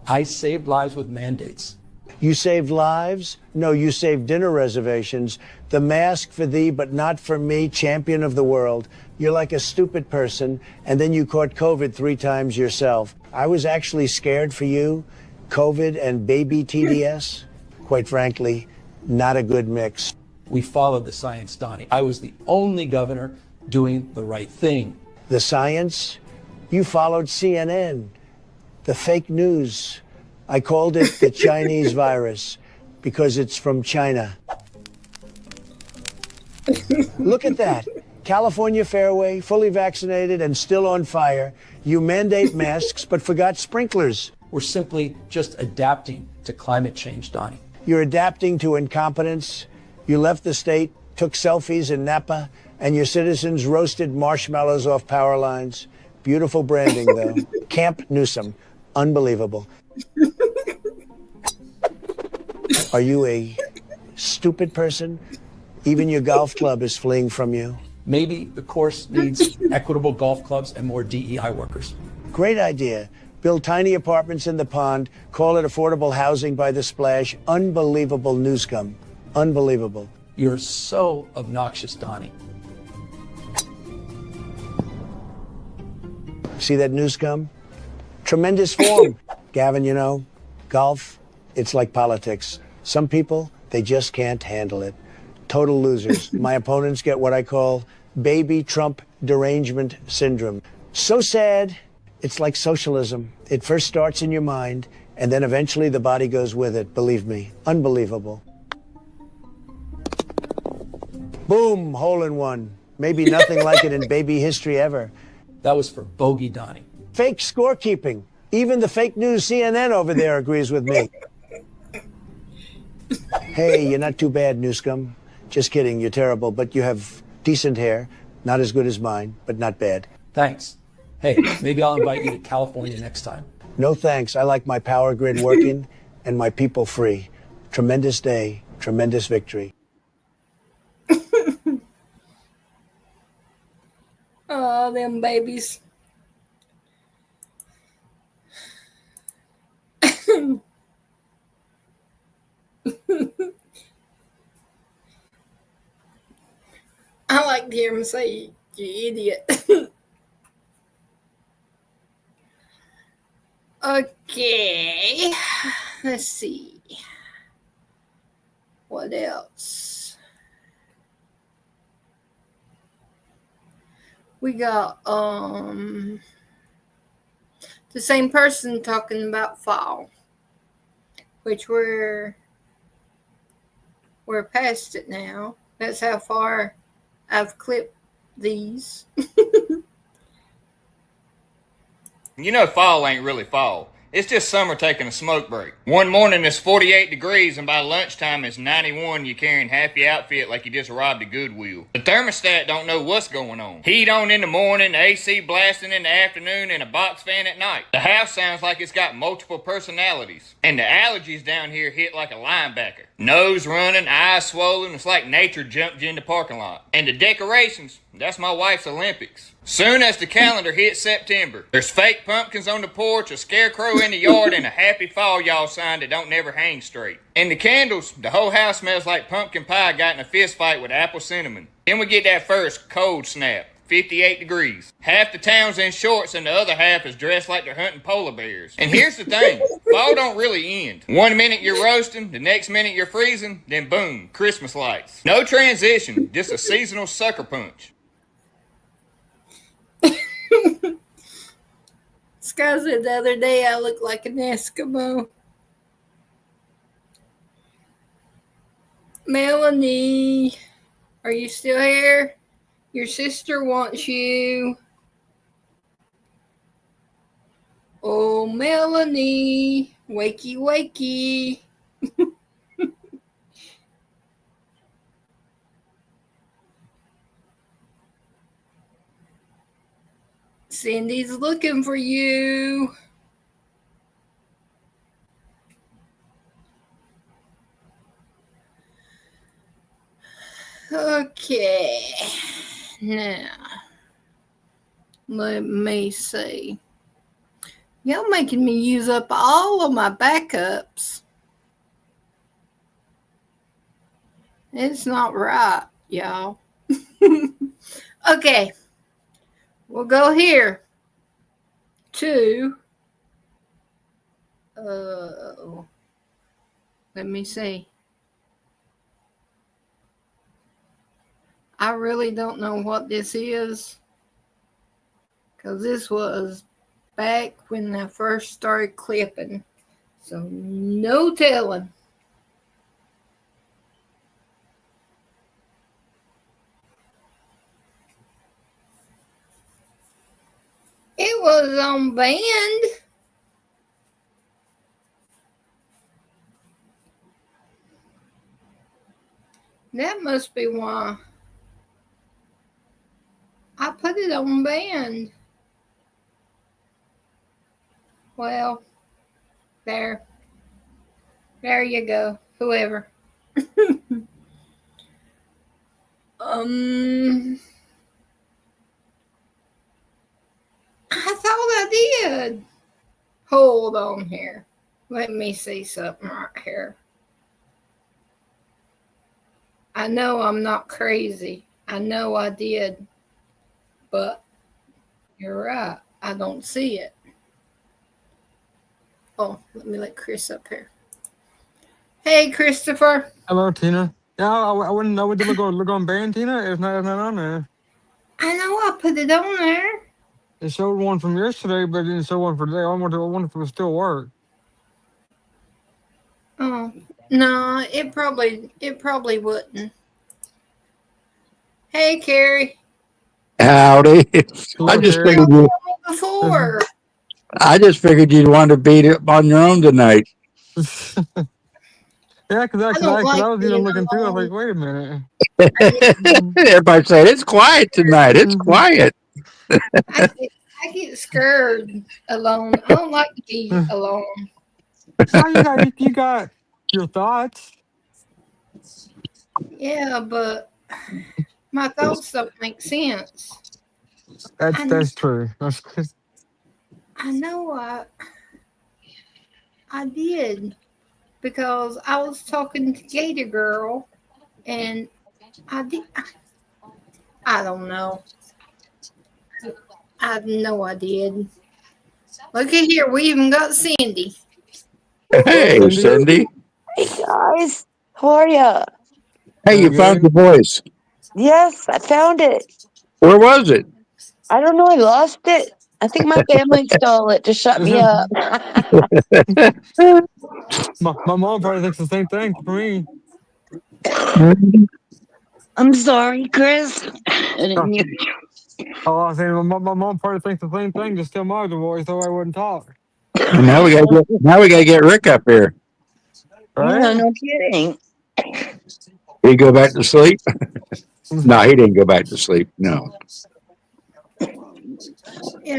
I saved lives with mandates. You saved lives? No, you saved dinner reservations. The mask for thee, but not for me, champion of the world. You're like a stupid person, and then you caught COVID 3 times yourself. I was actually scared for you. COVID and baby TDS? Quite frankly, not a good mix. We followed the science, Donnie. I was the only governor doing the right thing. The science? You followed CNN, the fake news. I called it the Chinese virus because it's from China. Look at that. California fairway, fully vaccinated and still on fire. You mandate masks but forgot sprinklers. We're simply just adapting to climate change, Donnie. You're adapting to incompetence. You left the state, took selfies in Napa, and your citizens roasted marshmallows off power lines. Beautiful branding, though. Camp Newsom. Unbelievable. Are you a stupid person? Even your golf club is fleeing from you. Maybe the course needs equitable golf clubs and more DEI workers. Great idea. Build tiny apartments in the pond. Call it affordable housing by the splash. Unbelievable Newscom. Unbelievable. You're so obnoxious, Donnie. See that Newscom? Tremendous form. Gavin, you know, golf, it's like politics. Some people, they just can't handle it. Total losers. My opponents get what I call baby Trump derangement syndrome. So sad, it's like socialism. It first starts in your mind, and then eventually the body goes with it, believe me. Unbelievable. Boom, hole in one. Maybe nothing like it in baby history ever. That was for Bogey Donnie. Fake scorekeeping. Even the fake news CNN over there agrees with me. Hey, you're not too bad, Newscomb. Just kidding, you're terrible, but you have decent hair. Not as good as mine, but not bad. Thanks. Hey, maybe I'll invite you to California next time. No thanks. I like my power grid working and my people free. Tremendous day, tremendous victory. Oh, them babies. I like to hear him say, you idiot. Okay. Let's see. What else? We got the same person talking about fall, which we're past it now. That's how far I've clipped these. You know fall ain't really fall. It's just summer taking a smoke break. One morning it's 48 degrees and by lunchtime it's 91. You're carrying half your outfit like you just robbed a Goodwill. The thermostat don't know what's going on. Heat on in the morning, the AC blasting in the afternoon, and a box fan at night. The house sounds like it's got multiple personalities. And the allergies down here hit like a linebacker. Nose running, eyes swollen, it's like nature jumped you in the parking lot. And the decorations, that's my wife's Olympics. Soon as the calendar hits September, there's fake pumpkins on the porch, a scarecrow in the yard, and a happy fall y'all sign that don't never hang straight. And the candles, the whole house smells like pumpkin pie got in a fist fight with apple cinnamon. Then we get that first cold snap, 58 degrees. Half the town's in shorts and the other half is dressed like they're hunting polar bears. And here's the thing, fall don't really end. One minute you're roasting, the next minute you're freezing, then boom, Christmas lights. No transition, just a seasonal sucker punch. Scott said the other day I look like an Eskimo. Melanie, are you still here? Your sister wants you. Oh, Melanie, wakey, wakey. Cindy's looking for you. Okay. Now, let me see. Y'all making me use up all of my backups. It's not right, y'all. Okay. We'll go here to, let me see. I really don't know what this is, because this was back when I first started clipping. So no telling. It was on band. That must be why I put it on band. Well, there you go. Whoever. I thought I did. Hold on here. Let me see something right here. I know I'm not crazy. I know I did. But you're right. I don't see it. Oh, let me let Chris up here. Hey, Christopher. Hello, Tina. Yeah, I wouldn't know what to look on band, Tina. It's not on there. I know I put it on there. It showed one from yesterday, but it didn't show one for today. I wonder if it would still work. Oh, no, it probably wouldn't. Hey, Carrie. Howdy. I Hello, just Carrie. figured you. Before. I just figured you'd want to beat it on your own tonight. Yeah, because I don't I like was even being looking through. I was like, alone. wait a minute. Everybody said it's quiet tonight. It's quiet. I get scared alone. I don't like to be alone. Oh, you got your thoughts. Yeah, but my thoughts don't make sense. That's true. I know I did because I was talking to Gator Girl and I don't know. I know I did. Look at here, we even got Cindy. Hey, Cindy. Hey guys, how are ya? Hey, you found your voice. Yes, I found it. Where was it? I don't know, I lost it. I think my family stole it to shut me up. My mom probably thinks the same thing for me. I'm sorry, Chris. I didn't hear you. Oh, I was saying my mom probably thinks the same thing. Just tell my voice so I wouldn't talk. Now we gotta get Rick up here. Yeah, no kidding. Did he go back to sleep? No, he didn't go back to sleep. No. Yeah,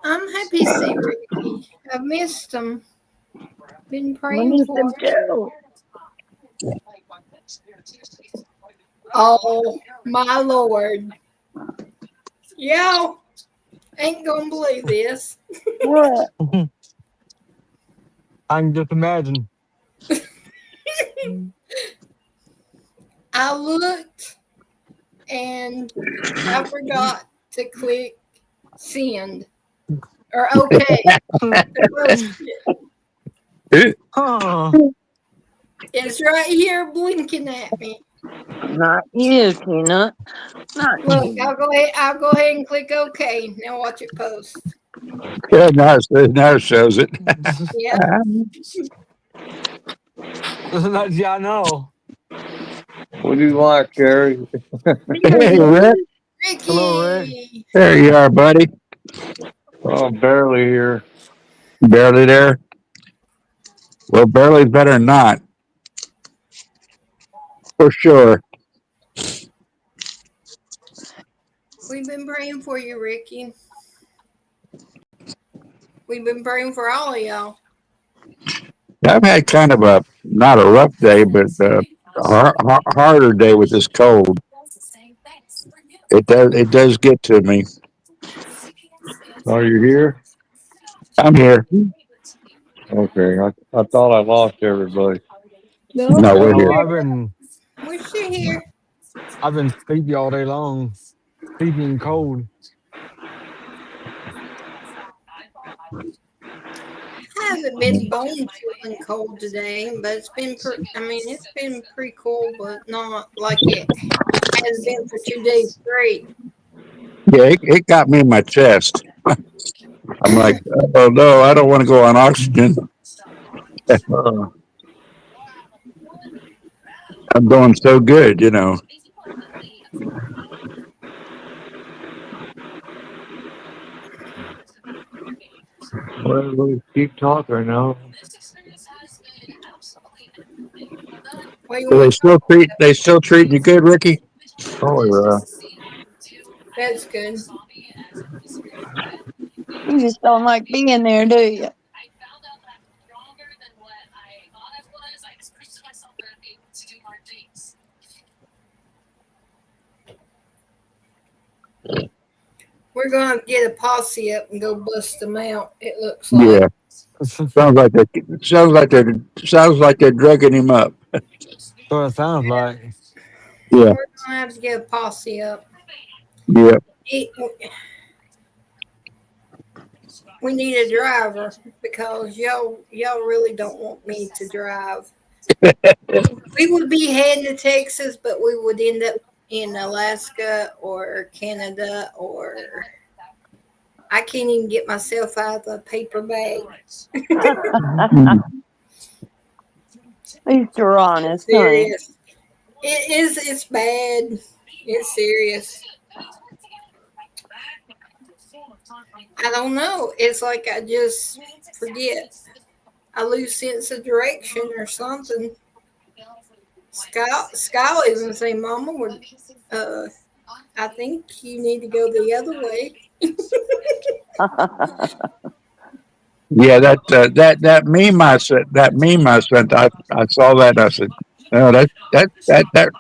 I'm happy to see Ricky. I've missed him. Been I praying miss for them him. too. Oh my Lord. Y'all ain't gonna believe this. What? I can just imagine. I looked and I forgot to click send or okay. Oh. It's right here blinking at me. Not you, Tina. Not Look, you. I'll go ahead and click OK. Now watch it post. Yeah, now it shows it. Yeah. Yeah, I know. What do you like, Gary? Hey, Rick. Ricky. Hello, Rick. There you are, buddy. Oh, I'm barely here. Barely there. Well, barely better than not. For sure. We've been praying for you, Ricky. We've been praying for all of y'all. I've had kind of not a rough day, but a harder day with this cold. It does get to me. Are you here? I'm here. Okay, I thought I lost everybody. No, we're Oh, here. We're still here. I've been sleepy all day long. Sleepy and cold. I haven't been bone chilling cold today, but it's been it's been pretty cold, but not like it has been for 2 days straight. Yeah, it got me in my chest. I'm like, oh no, I don't want to go on oxygen. I'm doing so good, you know. Well, we keep talking now. So they still treating you good, Ricky? Oh yeah. That's good. You just don't like being there, do you? We're gonna get a posse up and go bust them out. It looks like. Yeah. Sounds like they're drugging him up. So it sounds like. Yeah. We're gonna have to get a posse up. Yeah. We need a driver because y'all really don't want me to drive. We would be heading to Texas, but we would end up in Alaska or Canada, or I can't even get myself out of the paper bag. At least you're honest, honey. Serious. It's bad. It's serious. I don't know. It's like I just forget. I lose sense of direction or something. Sky even say, "Mama, I think you need to go the other way." Yeah, that meme I sent, I saw that. And I said, "No,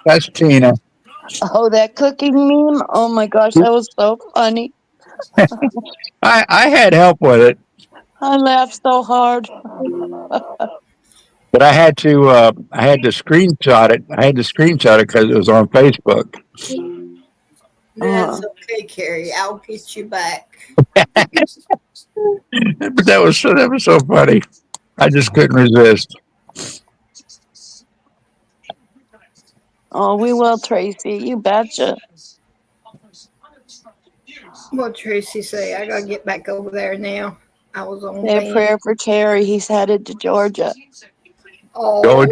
that's Tina." Oh, that cooking meme. Oh my gosh, that was so funny. I had help with it, I laughed so hard. but I had to screenshot it. I had to screenshot it because it was on Facebook. That's okay, Carrie. I'll get you back. But that was so funny. I just couldn't resist. Oh, we will, Tracy. You betcha. What Tracy say? I gotta get back over there now. I was on Say a band. prayer for Terry. He's headed to Georgia. Oh,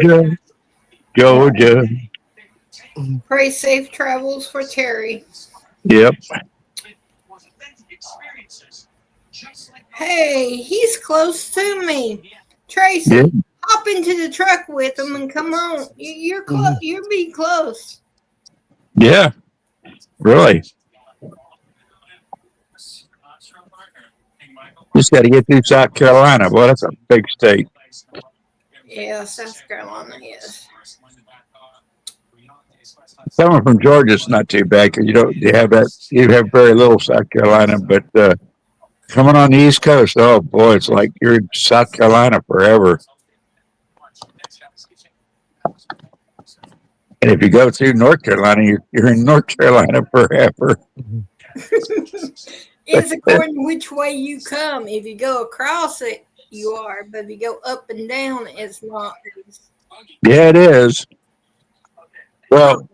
Georgia. pray safe travels for Terry. Yep. Hey, he's close to me. Tracy, Yeah. hop into the truck with him and come on. You're close. You're being close. Yeah. Really. Just got to get through South Carolina. Boy, that's a big state. Yeah, South Carolina is. Coming from Georgia is not too bad because you have very little South Carolina, but coming on the East Coast, oh boy, it's like you're in South Carolina forever. And if you go through North Carolina, you're in North Carolina forever. It's according to which way you come. If you go across it, you are. But if you go up and down, it's not. Yeah, it is. Well,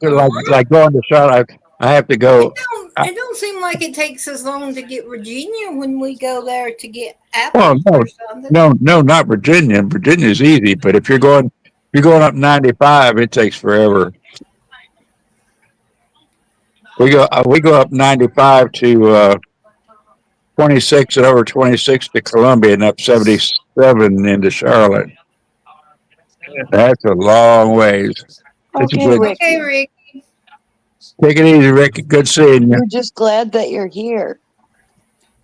like going to Charlotte, I have to go. It don't seem like it takes as long to get Virginia when we go there to get Well, apples no, or something. no, not Virginia. Virginia's easy, but if you're going up 95, it takes forever. We go up 95 to 26 and over 26 to Columbia and up 77 into Charlotte. That's a long ways. Okay, Rick. Okay, Rick. Take it easy, Rick. Good seeing you. We're just glad that you're here.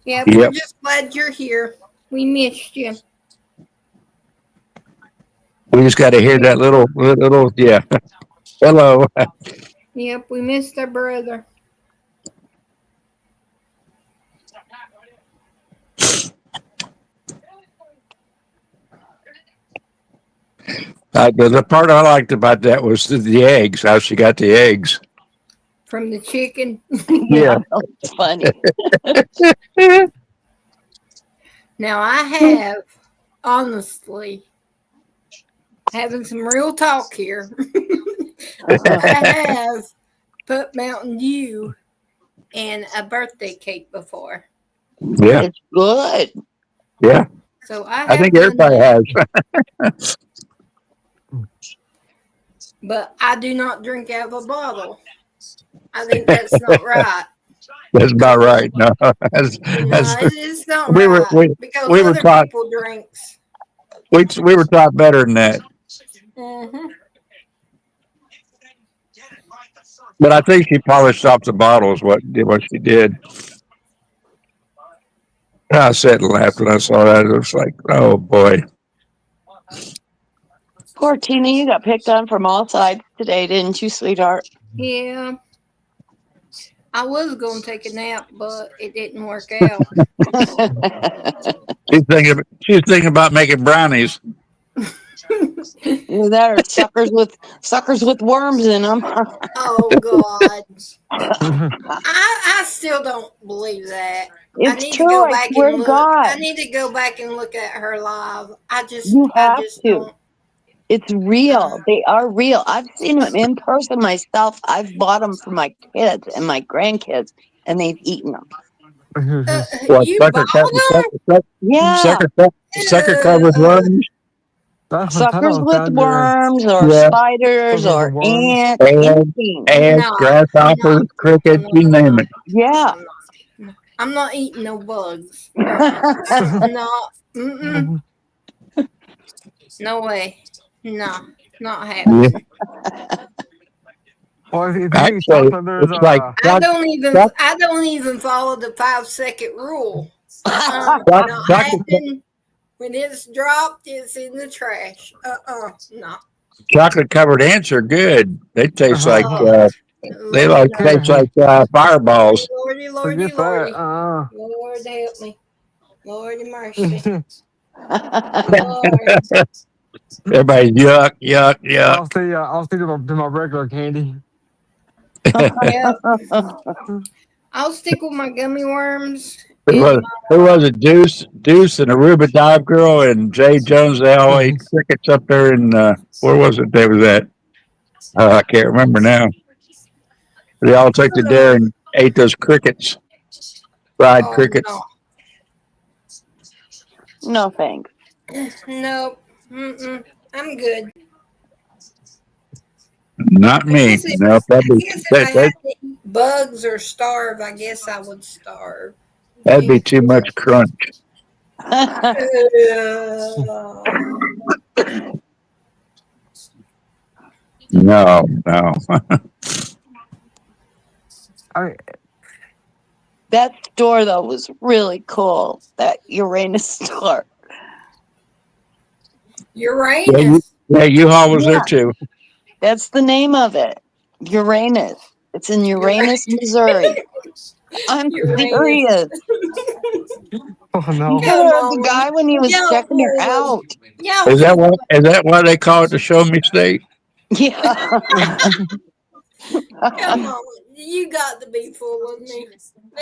Yeah, Yep. we're just glad you're here. We missed you. We just got to hear that little, yeah. Hello. Yep, we missed our brother. The part I liked about that was the eggs, how she got the eggs. From the chicken. Yeah. It's funny. Now, I have, honestly, having some real talk here. I have put Mountain Dew in a birthday cake before. Yeah. It's good. Yeah. So I think done everybody that. has. But I do not drink out of a bottle. I think that's not right. That's about right. No, It's not we right. were Because we were other taught people drinks. we were taught better than that. Mm-hmm. But I think she polished off the bottles. What she did. I sat and laughed when I saw that. It was like, oh boy. Poor Tina, you got picked on from all sides today, didn't you, sweetheart? Yeah. I was going to take a nap, but it didn't work out. She's thinking about making brownies. Either that or suckers with worms in them. Oh God! I still don't believe that. It's I need true. to go I back swear and to look. God. I need to go back and look at her live. You have to. Don't. It's real. They are real. I've seen them in person myself. I've bought them for my kids and my grandkids, and they've eaten them. What, You sucker bought them? Yeah. sucker covered worms? Suckers with found your worms or Yeah. spiders suckers or with worms. ants, anything. Ants, No, grasshoppers, crickets, you name it. Yeah. I'm not eating no bugs. No, no way. No, not Yeah. happening. Well, if you eat Actually, chocolate, there's it's like I don't even follow the 5-second rule. Not happening. When it's dropped, it's in the trash. No. chocolate covered ants are good. They taste like they Lordy, taste like fireballs. Lordy, Forget Lordy. that. Lord help me. Lordy mercy. Lord. Everybody's yuck, yuck, yuck. I'll stick to my regular candy. Yep. I'll stick with my gummy worms. Who was it? Deuce and Aruba Dive Girl and Jay Jones. They all ate crickets up there in where was it? They was at. I can't remember now. They all took to there and ate those crickets, fried crickets. No thanks. Nope. I'm good. Not me. No, I guess if I had to eat bugs or starve, I guess I would starve. that'd be too much crunch. No. That store though was really cool. That Uranus store. Uranus. Yeah, U-Haul was there too. That's the name of it. Uranus. It's in Uranus, Missouri. I'm serious. Oh no! The guy when he was checking her out. Yeah. Is that why they call it the Show Me State? Yeah. Come on, you got to be fooling me.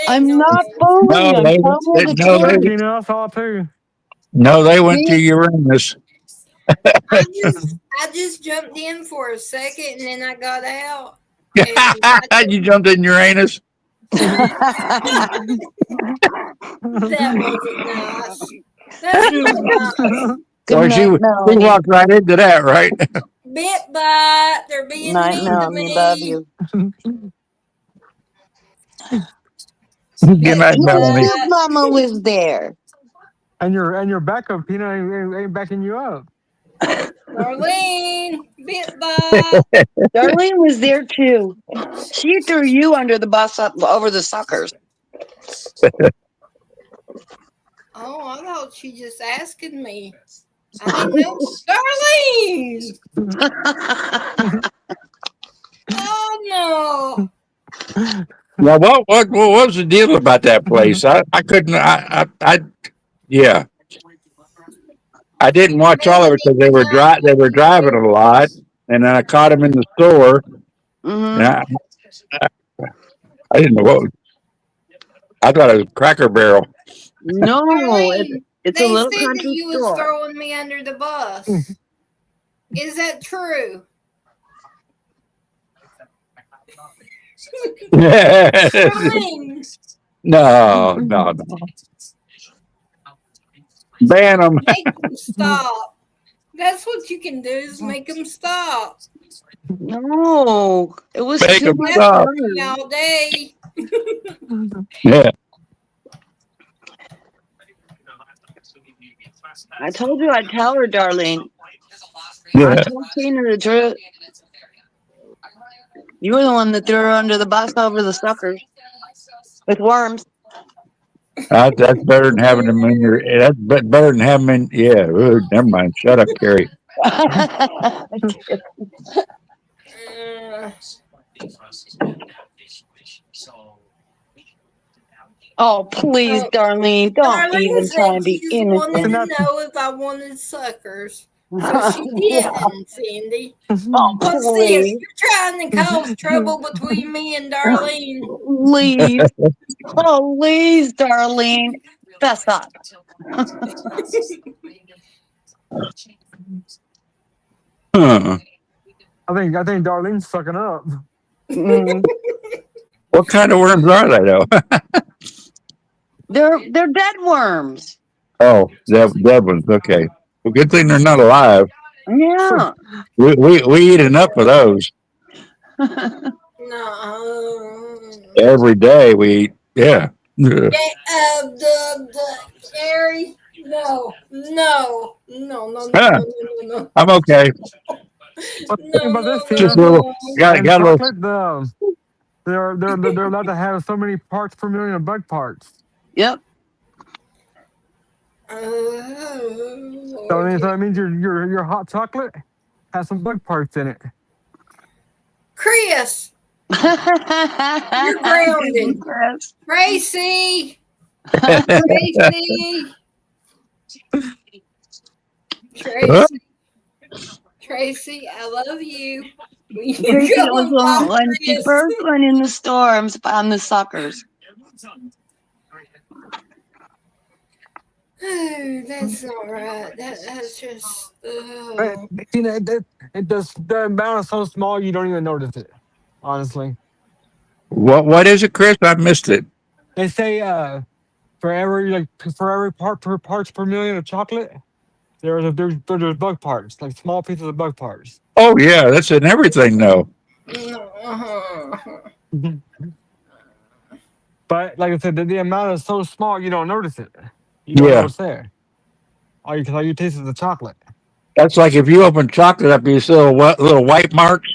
I'm not fooling you. I'm telling you the truth. I saw it too. No, they went to Uranus. I just jumped in for a second and then I got out. You jumped in Uranus. That wasn't nice. That's not nice. Or she walked right into that, right? Bit bite. They're being mean to me. Love you. Good night, Melanie. Mama was there. And your backup, Tina, ain't backing you up. Darlene, bit bite. Darlene was there too. She threw you under the bus up over the suckers. Oh, I thought she just asking me. I didn't know. Darlene! Oh no. Well, what was the deal about that place? I couldn't. Yeah. I didn't watch all of it because they were driving a lot, and then I caught them in the store. Mm-hmm. And I didn't know what. I thought it was Cracker Barrel. No, it's They a little said that country you store. was throwing me under the bus. Is that true? No. Ban them. Make them stop. That's what you can do is make them stop. No, it was Make too them much stop. fun. All day. Yeah. I told you I'd tell her, Darlene. Yeah. I told Tina the truth. You were the one that threw her under the bus over the suckers with worms. That's better than having them in your. That's better than having them in. Yeah. Ooh, never mind. Shut up, Carrie. Oh, please, Darlene, don't Darlene even try said and be she just wanted innocent. to know if I wanted suckers. So she didn't, Cindy. Oh, What's this? please. You're trying to cause trouble between me and Darlene. Please. Oh, please, Darlene. Fess up. I think Darlene's fucking up. What kind of worms are they, though? They're dead worms. Oh, dead ones. Okay. Well, good thing they're not alive. Yeah. We eat enough of those No. every day. We eat. Yeah. The Gary. No. No. No. No. No. Huh, No. No. No. I'm okay. But think No. about this, No. Just Tina. a little. No. And Got a little. chocolate, they're allowed to have so many parts per million of bug parts. Yep. So, Lord. that means your hot chocolate has some bug parts in it. Chris, you're grounded. Tracy. Tracy. Tracy. Tracy, I love you. Tracy was when she first went in the storms found the suckers. Oh, that's not right. That's just. It does. The amount is so small you don't even notice it. Honestly, What is it, Chris? I missed it. they say for every parts per million of chocolate, there's bug parts, like small pieces of bug parts. Oh yeah, that's in everything though. But like I said, the amount is so small you don't notice it. You don't know Yeah, it's there. All you taste is the chocolate. that's like if you open chocolate up, you see little white marks.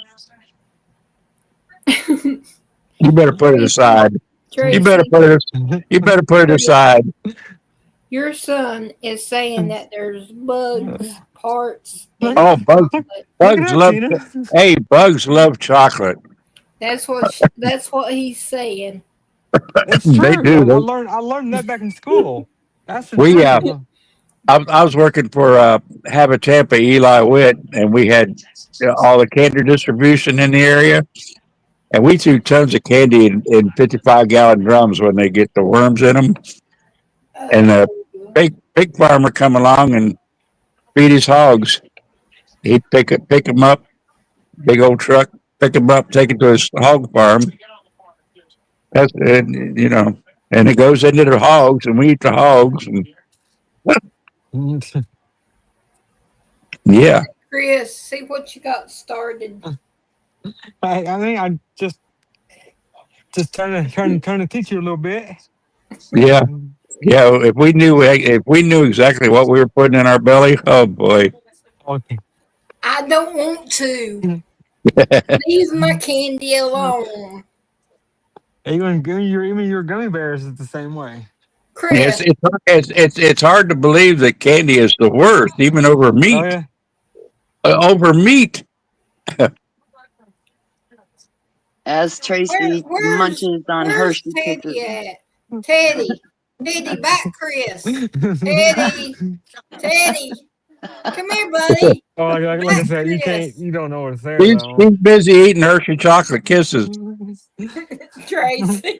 You better put it aside. You better Tracy, put it. You better put it aside. your son is saying that there's bugs, parts, in Oh, chocolate. bugs love. Hey, bugs love chocolate. That's what he's saying. It's They true. do. I learned that back in school. That's the We truth. I was working for Habitat Eli Witt, and we had all the candy distribution in the area, and we threw tons of candy in 55-gallon drums when they get the worms in them. And a big farmer come along and feed his hogs. He'd pick them up, big old truck, pick them up, take it to his hog farm. That's and, and it goes into the hogs, and we eat the hogs, and yeah. Chris, see what you got started. I think I just trying to teach you a little bit. Yeah, yeah. If we knew exactly what we were putting in our belly, oh boy. Okay. I don't want to. Leave my candy alone. Even your gummy bears is the same way. Chris. It's hard to believe that candy is the worst, even over meat. Oh yeah. Over meat. As Tracy munches on Where's Hershey Teddy Kisses. at? Teddy, back, Chris. Teddy, come here, buddy. Oh, like I said, you don't know what's there She's though. busy eating Hershey chocolate kisses. Tracy.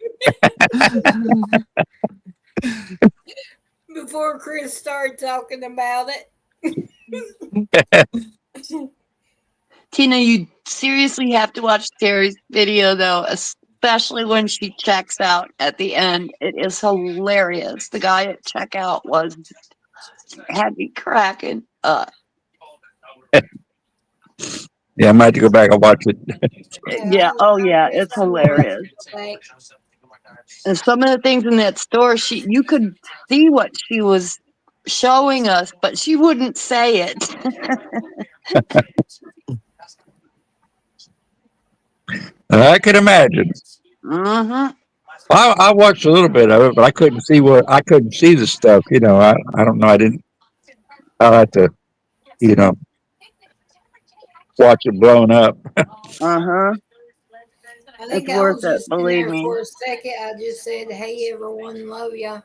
Before Chris started talking about it. Tina, you seriously have to watch Terry's video though, especially when she checks out at the end. It is hilarious. The guy at checkout had me cracking up. Yeah, I might have to go back and watch it. Yeah. Oh yeah, it's hilarious. And some of the things in that store, you could see what she was showing us, but she wouldn't say it. I can imagine. Mm-hmm. I watched a little bit of it, but I couldn't see the stuff. I don't know. I'll have to, watch it blown up. Uh-huh. I think It's I worth was it, just in believe there me. for a second. I just said, "Hey, everyone, love ya,"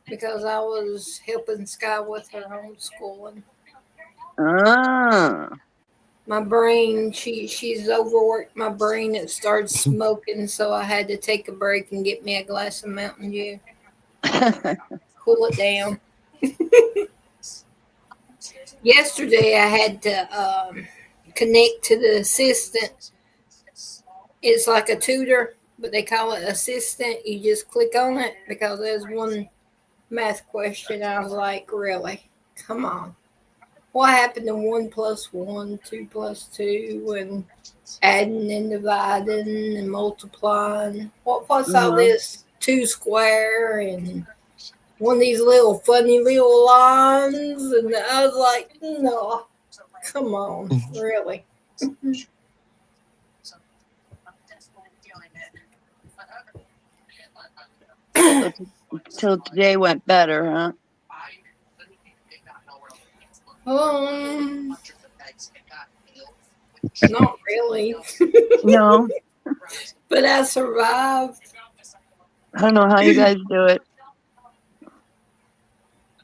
because I was helping Sky with her homeschooling. Ah. My brain, she's overworked my brain. It started smoking, so I had to take a break and get me a glass of Mountain Dew, cool it down. Yesterday, I had to connect to the assistant. It's like a tutor, but they call it assistant. You just click on it because there's one math question. I was like, really? Come on. what happened to 1 + 1, 2 + 2, and adding and dividing and multiplying? What's all this 2 square and one of these little funny little lines? And I was like, no, come on, really. Till today went better, huh? Not really. No. But I survived. I don't know how you guys do it.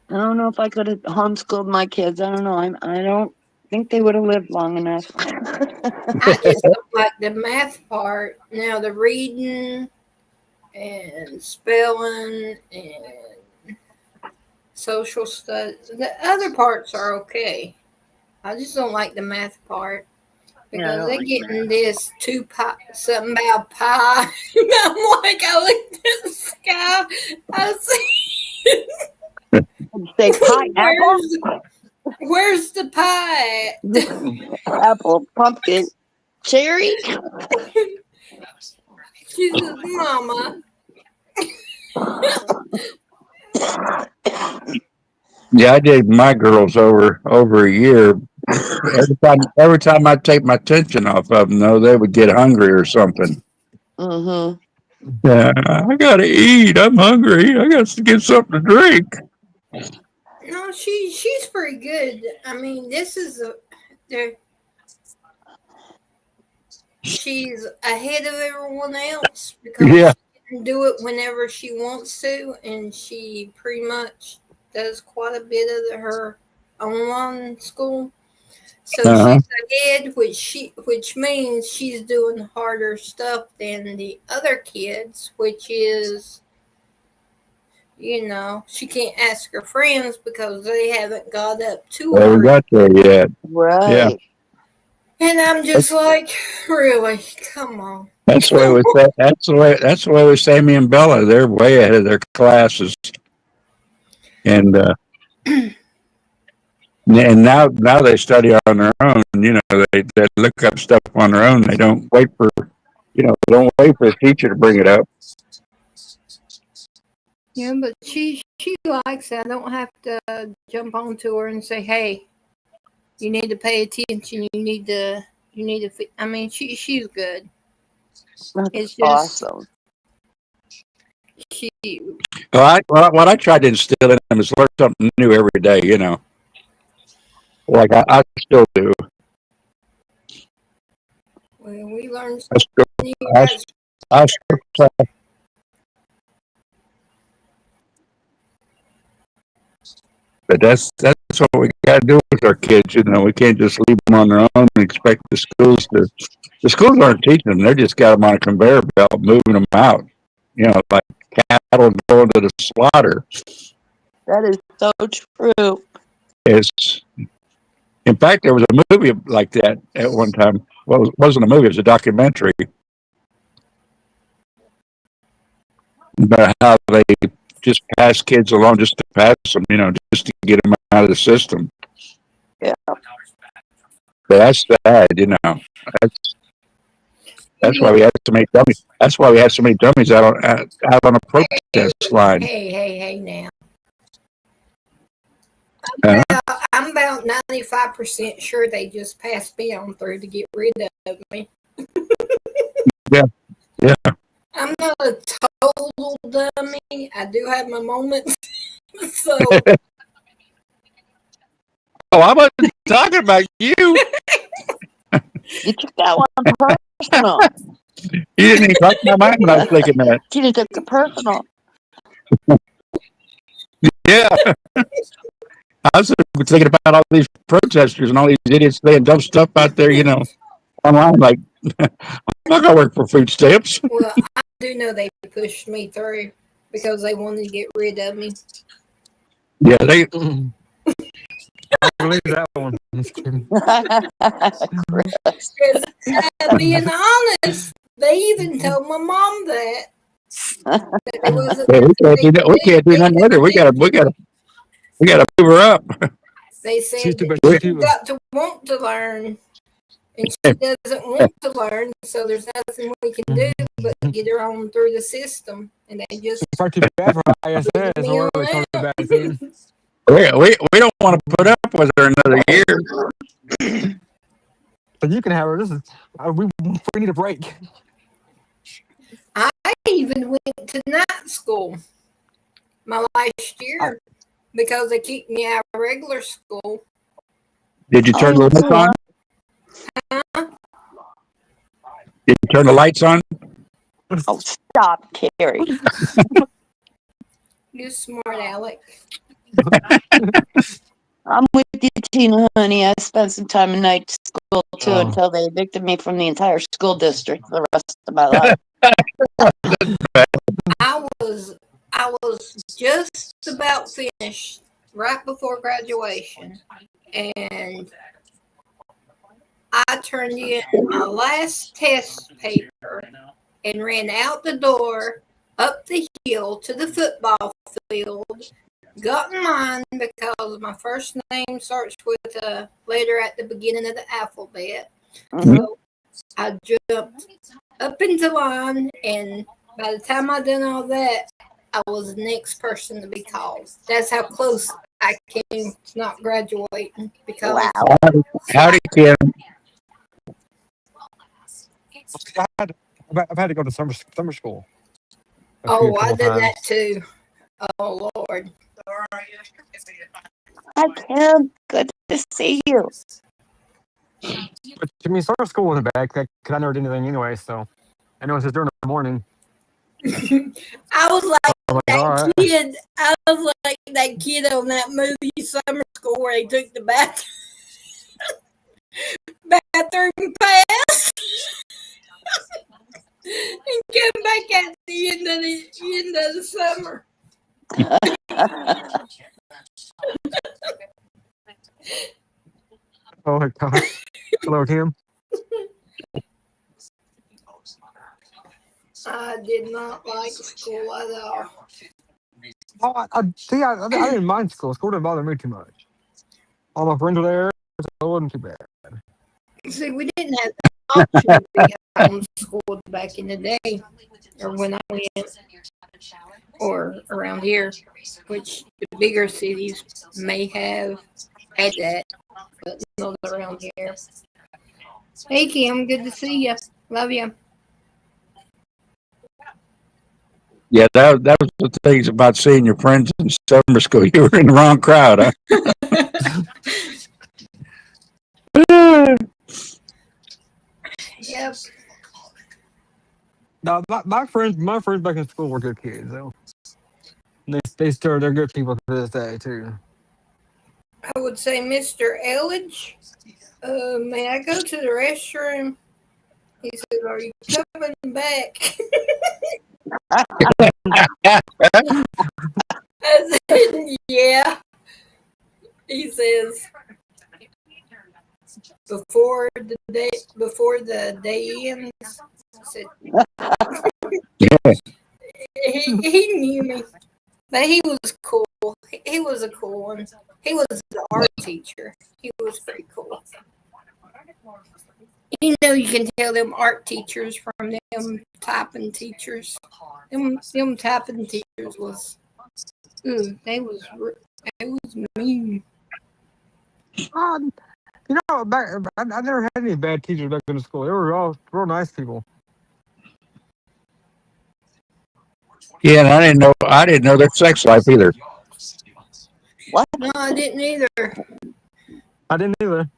I don't know if I could have homeschooled my kids. I don't know. I don't think they would have lived long enough. I just don't like the math part. Now the reading and spelling and social studies, the other parts are okay. I just don't like the math part because they getting this 2 pi, something about pi. I'm like, I looked at the sky. I see. Say pineapple. Where's the pie? Apple, pumpkin, cherry. She says, Mama. Yeah, I gave my girls over a year. Every time I take my attention off of them, though, they would get hungry or something. Yeah, I gotta eat. I'm hungry. I got to get something to drink. No, she's pretty good. I mean, this is she's ahead of everyone else because she can do it whenever she wants to, and she pretty much does quite a bit of her online school. So she's ahead, which means she's doing harder stuff than the other kids, which is, she can't ask her friends because they haven't got up to I her. haven't got there yet. Right. Yeah. And I'm just like, really, come on. That's the way with Sammy and Bella. They're way ahead of their classes. And now they study on their own. They look up stuff on their own. They don't wait for the teacher to bring it up. Yeah, but she likes it. I don't have to jump onto her and say, "Hey, you need to pay attention. You need to." I mean, she's good. That's it's just awesome. What I try to instill in them is learn something new every day. Like I still do. Well, we learn something new. I still try. But that's what we got to do with our kids. We can't just leave them on their own and expect the schools aren't teaching them. They just got them on a conveyor belt, moving them out. Like cattle going to the slaughter. That is so true. In fact, there was a movie like that at one time. Well, it wasn't a movie; it was a documentary about how they just pass kids along just to pass them, just to get them out of the system. Yeah. But that's sad, That's why we had so many dummies. That's why we had so many dummies out on a protest line. Hey, now. I'm about 95% sure they just passed me on through to get rid of me. Yeah. I'm not a total dummy. I do have my moments. So. I wasn't talking about you. You took that one personal. You didn't even cross my mind when I was thinking that. You took it personal. Yeah. I was thinking about all these protesters and all these idiots saying dumb stuff out there, online. Like, I'm not gonna work for food stamps. Well, I do know they pushed me through because they wanted to get rid of me. Yeah, they. I believe that one. Being honest, they even told my mom that. We can't do nothing with her. We gotta move her up. They said She's too bad. you've got to want to learn, and she doesn't want to learn, so there's nothing we can do but get her on through the system. And they just It's far too bad for ISS. Or whatever it's called back then. We don't want to put up with her another year. But you can have her. This is we need a break. I even went to night school my last year because they kicked me out of regular school. Did you turn the lights on? Huh? Did you turn the lights on? Oh, stop, Carrie. You're smart, Alec. I'm with you, Tina, honey. I spent some time in night school too until they evicted me from the entire school district for the rest of my life. I was just about finished right before graduation, and I turned in my last test paper and ran out the door, up the hill to the football field, got in line because my first name starts with a letter at the beginning of the alphabet. So I jumped up into line, and by the time I done all that, I was the next person to be called. That's how close I came to not graduating. Because Howdy, Kim. I've had to go to summer school. I did that too. Oh Lord. Hi, Kim. Good to see you. But to me, summer school wasn't bad because I never did anything anyway. So I know it's just during the morning. I was like that right. kid. I was like that kid on that movie Summer School where they took the bathroom pass and came back at the end of the summer. Oh my God. Hello, Kim. I did not like school at all. Oh, I didn't mind school. School didn't bother me too much. All my friends were there, so it wasn't too bad. See, we didn't have the option to be homeschooled back in the day, or when I went, or around here, which the bigger cities may have had that, but not around here. Hey, Kim, good to see you. Love you. Yeah, that was the things about seeing your friends in summer school. You were in the wrong crowd, huh? Yep. No, my friends back in school were good kids, though. They're good people to this day too. I would say, Mr. Elledge, may I go to the restroom? He said, are you coming back? I said, yeah. He says, before the day ends. I said, he knew me, but he was cool. He was a cool one. He was the art teacher. He was pretty cool. You know, you can tell them art teachers from them typing teachers. Them typing teachers was, they was mean. You know, I never had any bad teachers back in school. They were all real nice people. Yeah, and I didn't know their sex life either. What? No, I didn't either. I didn't either.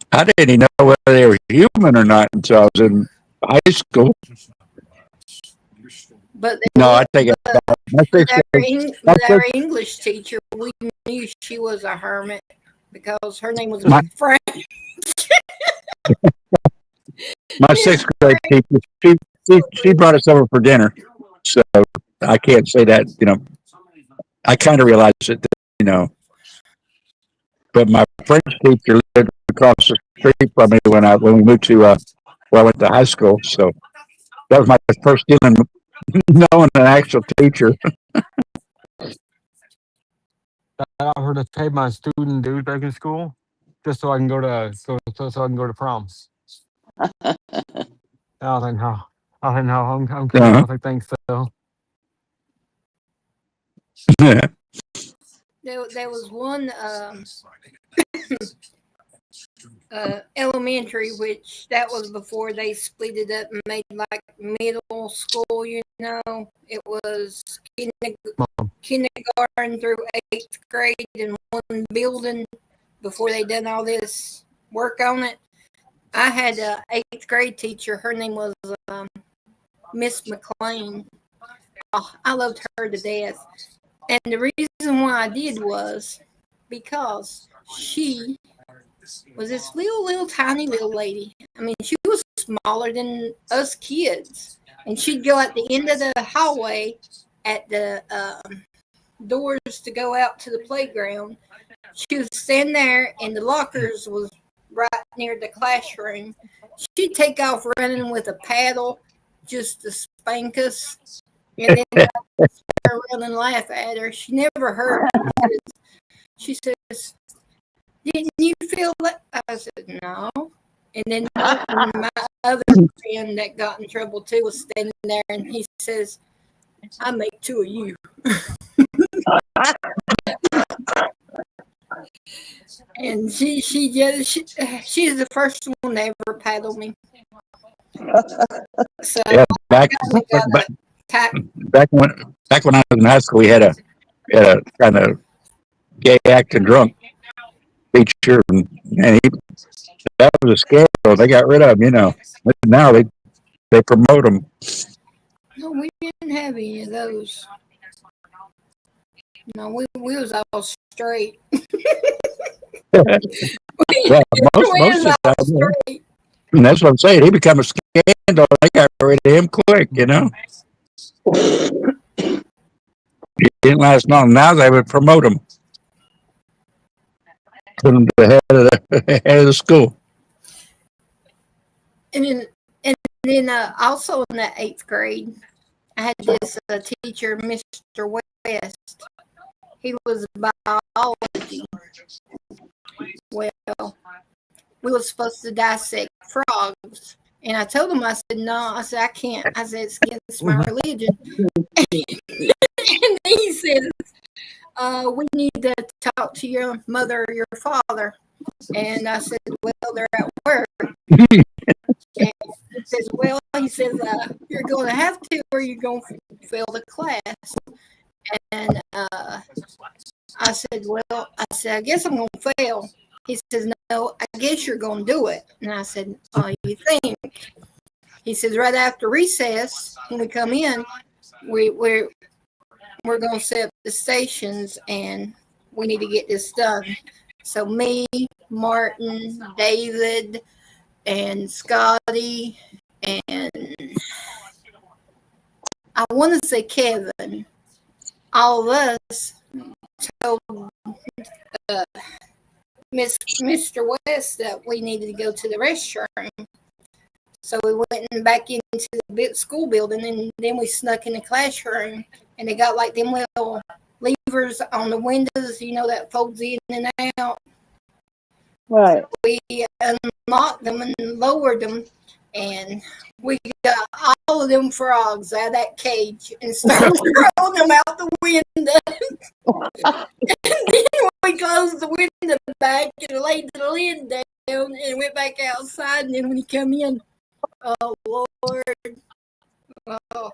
I didn't even know whether they were human or not until I was in high school. But I take it back. Our English teacher, we knew she was a hermit because her name was Frank. My sixth grade teacher, she brought us over for dinner, so I can't say that. I kind of realized it. But my French teacher lived across the street from me when we moved to I went to high school. So that was my first dealing knowing an actual teacher. I offered to pay my student dues back in school just so I can go to so I can go to proms. I was like, no. I was like, no, I'm cool. I was like, thanks, though. There was one elementary, which that was before they split it up and made like middle school, you know. It was kindergarten through 8th grade in one building before they done all this work on it. I had an 8th grade teacher. Her name was Miss McLean. Oh, I loved her to death. And the reason why I did was because she was this little tiny little lady. I mean, she was smaller than us kids. And she'd go at the end of the hallway at the doors to go out to the playground. She would stand there, and the lockers was right near the classroom. She'd take off running with a paddle just to spank us. And then I'd run and laugh at her. She never heard me. She says, "Didn't you feel that?" I said, "No." And then my other friend that got in trouble too was standing there, and he says, "I make 2 of you." And she's the first one to ever paddle me. So Yeah, back when I was in high school, we had a kind of gay acting drunk teacher, and that was a scandal. They got rid of him, you know. But now they promote them. no, we didn't have any of those. No, we was all straight. Yeah, most of the time. And that's what I'm saying. He become a scandal. They got rid of him quick, you know. He didn't last long. Now they would promote him. Put him to the head of the school. And then also in the 8th grade, I had this teacher, Mr. West. He was biology. Well, we were supposed to dissect frogs. And I told him, I said, no, I said, I can't. I said, it's against my religion. And he says, we need to talk to your mother or your father. And I said, well, they're at work. And he says, well, you're going to have to, or you're going to fail the class. And I said, well, I guess I'm going to fail. He says, no, I guess you're going to do it. And I said, oh, you think? He says, right after recess, when we come in, we're going to set up the stations, and we need to get this done. So me, Martin, David, and Scotty, and I want to say Kevin, all of us told Mr. West that we needed to go to the restroom. So we went back into the school building, and then we snuck in the classroom, and they got like them little levers on the windows, you know, that folds in and out. Right. We unlocked them and lowered them, and we got all of them frogs out of that cage and started throwing them out the window. And then we closed the window back and laid the lid down and went back outside. And then when you come in, oh Lord, oh,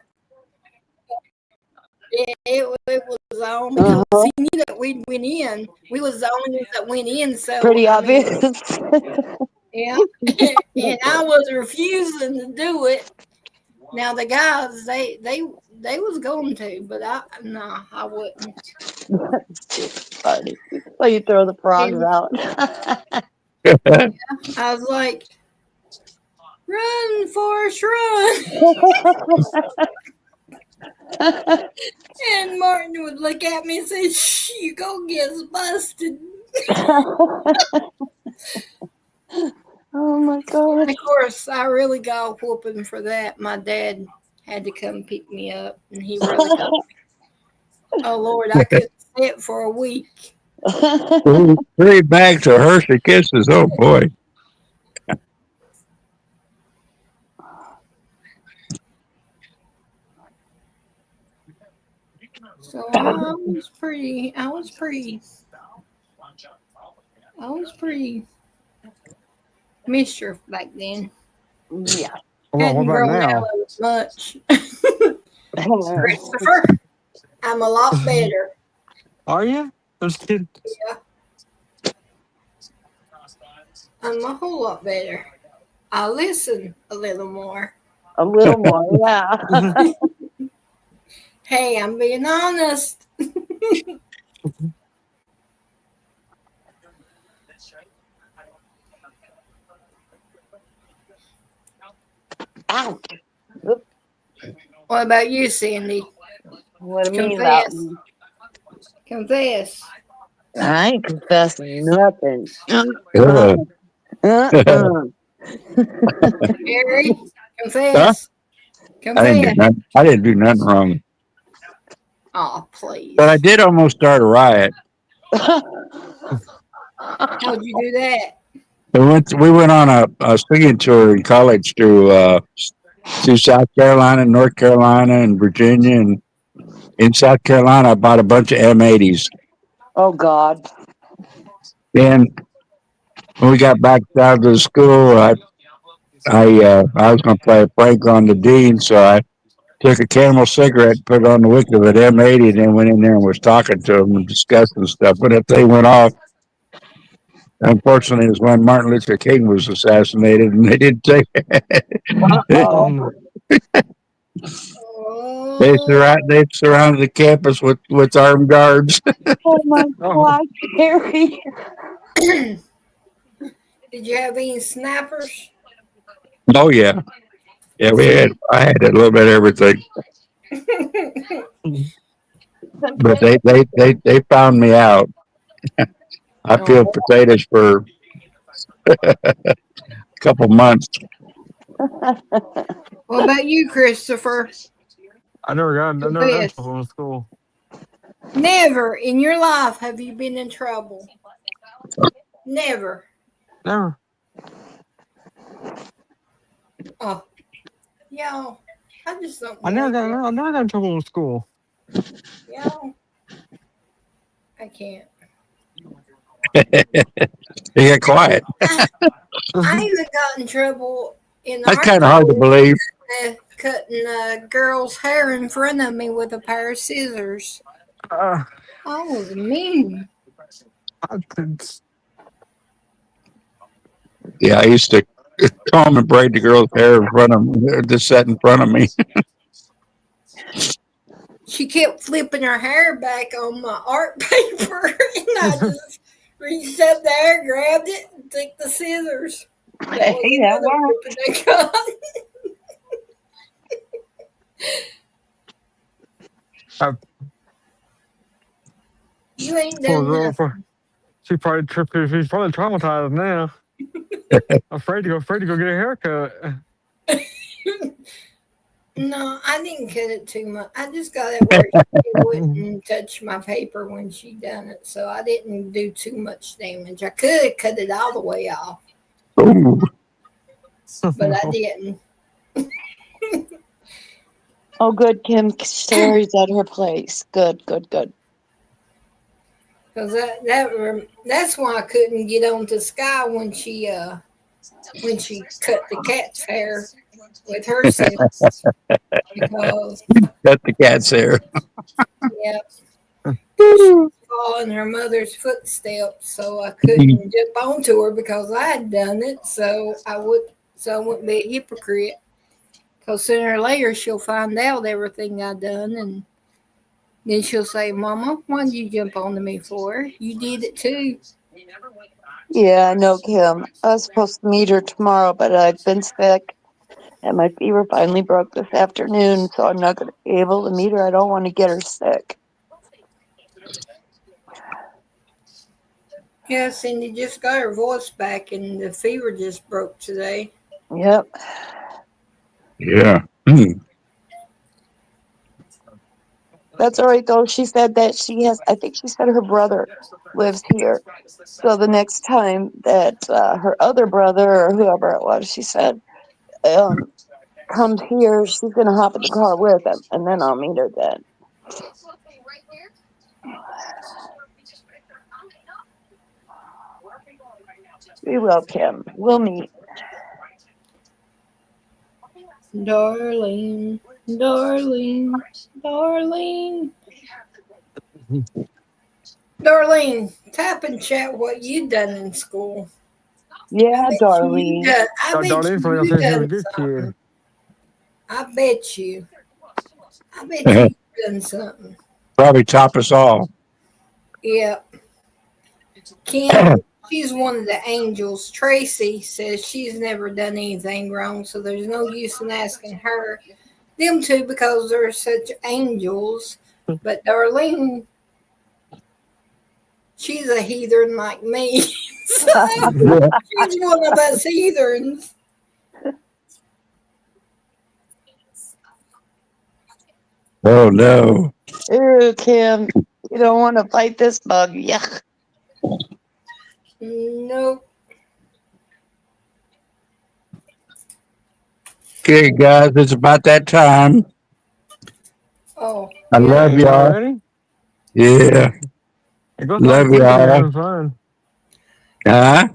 it was on because he knew that we went in. We was the only ones that went in, so Pretty obvious. Yeah, and I was refusing to do it. Now the guys, they was going to, but I wouldn't. That's too funny. Well, you throw the frogs out. Yeah, I was like, run, Forrest, run. And Martin would look at me and say, shh, you go get busted. Oh my God. Of course, I really got a whooping for that. My dad had to come pick me up, and he really got me. Oh Lord, I couldn't upset for a week. 3 bags of Hershey Kisses. Oh boy. So I was pretty mischief back then. Yeah. What Hadn't about grown out now? of it much. Christopher, I'm a lot better. Are you? I'm just kidding. Yeah, I'm a whole lot better. I listen a little more. A little more, yeah. Hey, I'm being honest. Ouch. What about you, Cindy? What do you mean about Confess. me? Confess. I ain't confessing nothing. Yeah. Harry, Huh? confess. I didn't do Confess. nothing. I didn't do nothing wrong, Oh, please. but I did almost start a riot. How'd you do that? We went on a singing tour in college to South Carolina, North Carolina, and Virginia. And in South Carolina, I bought a bunch of M80s. Oh, God. Then when we got back down to the school, I was going to play a prank on the dean, so I took a Camel cigarette, put it on the wick of an M80, and then went in there and was talking to him and discussing stuff. When that thing went off, unfortunately, it was when Martin Luther King was assassinated, and they didn't take Uh-oh. They surrounded the campus with armed guards. Oh, my God, Harry. Did you have any snappers? Oh yeah, yeah. I had a little bit of everything, but they found me out. I peeled potatoes for a couple months. What about you, Christopher? I never got in Confess. trouble in school. Never in your life have you been in trouble. Never. Never. Oh, y'all. I just don't. I never got in trouble in school. Y'all. I can't. You get quiet. I even got in trouble in That's our kind of hard to school believe. cutting a girl's hair in front of me with a pair of scissors. I was mean. Yeah, I used to comb and braid the girl's hair in front of me, just sat in front of me. She kept flipping her hair back on my art paper, and I just reached up there, grabbed it, and took the scissors. That was Yeah, another whipping I got. You ain't done nothing. She's probably traumatized now. afraid to go get a haircut. No, I didn't cut it too much. I just got it where she wouldn't touch my paper when she done it, so I didn't do too much damage. I could have cut it all the way off, but I didn't. Oh, good. Kim Sherry's at her place. Good. Because that's why I couldn't get on to Sky when she cut the cat's hair with herself. Because cut the cat's hair. Yep. She following her mother's footsteps, so I couldn't jump onto her because I had done it. So I wouldn't be a hypocrite. Because sooner or later she'll find out everything I done, and then she'll say, "Mama, why did you jump onto me for? You did it too." Yeah, I know, Kim. I was supposed to meet her tomorrow, but I've been sick. And my fever finally broke this afternoon, so I'm not going to be able to meet her. I don't want to get her sick. Yeah, Cindy just got her voice back, and the fever just broke today. Yep. Yeah. That's all right, though. She said that I think she said her brother lives here. So the next time that her other brother or whoever it was, she said, comes here, she's going to hop in the car with him, and then I'll meet her then. We will, Kim. We'll meet. Darling, darling, darling. Darlene, type in chat what you done in school. Yeah, Darlene. I bet Darlene you probably gonna say she was a done good kid. something. I bet you done something. Probably top us all. Yep. Kim, she's one of the angels. Tracy says she's never done anything wrong, so there's no use in asking her. Them two because they're such angels. But Darlene, she's a heathen like me. So she's one of us heathens. Oh no. Ew, Kim. You don't want to fight this bug. Yuck. Nope. Okay, guys, it's about that time. Oh. I love y'all. Already? Yeah. It goes Love by quick when you're y'all. having fun. Huh?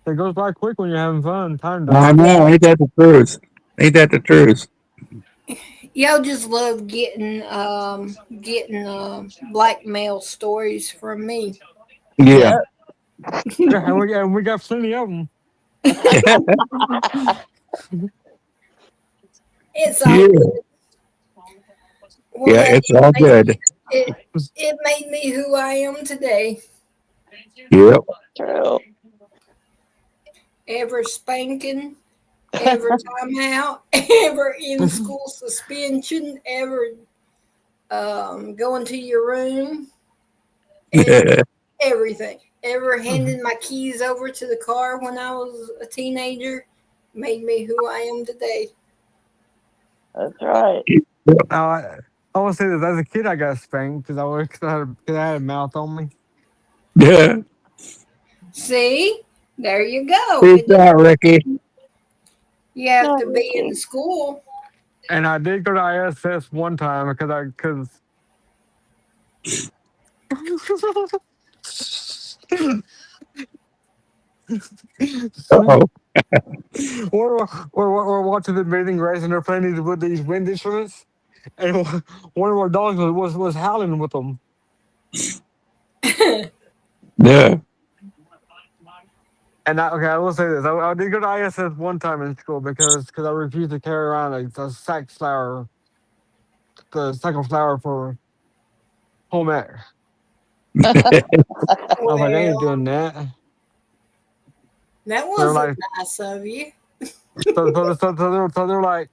It goes by quick when you're having fun. Time I does. know. Ain't that the truth? Ain't that the truth? Y'all just love getting blackmail stories from me. Yeah. Yeah, and we got plenty of them. It's all Yeah. good. Well, Yeah, it's all good. It made me who I am today. Yep. True. Ever spanking, ever time out, ever in school suspension, ever going to your room, everything. Ever handing my keys over to the car when I was a teenager made me who I am today. That's right. I want to say that as a kid, I got spanked because I had a mouth on me. Yeah. See? There you go. Peace out, Ricky. You have to be in school. And I did go to ISS one time because Uh-oh. we're watching the Amazing Race and they're playing these with these wind instruments, and one of our dogs was howling with them. Yeah. And I will say this: I did go to ISS one time in school because I refused to carry around a sack flour, the sack of flour for home ec. I was like, I ain't doing that. That They're wasn't like, nice of you. so they're like,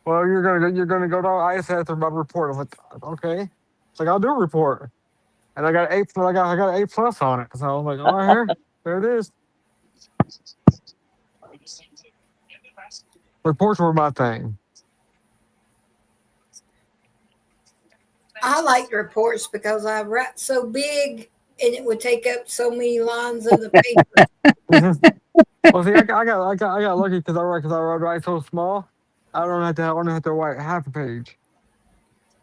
well, you're gonna go to ISS or my report. I was like, okay. It's like I'll do a report, and I got I got an A+ on it. So I was like, all right, there it is. Reports were my thing. I like reports because I write so big and it would take up so many lines of the paper. Well, see, I got lucky because I write so small. I don't have to write half a page.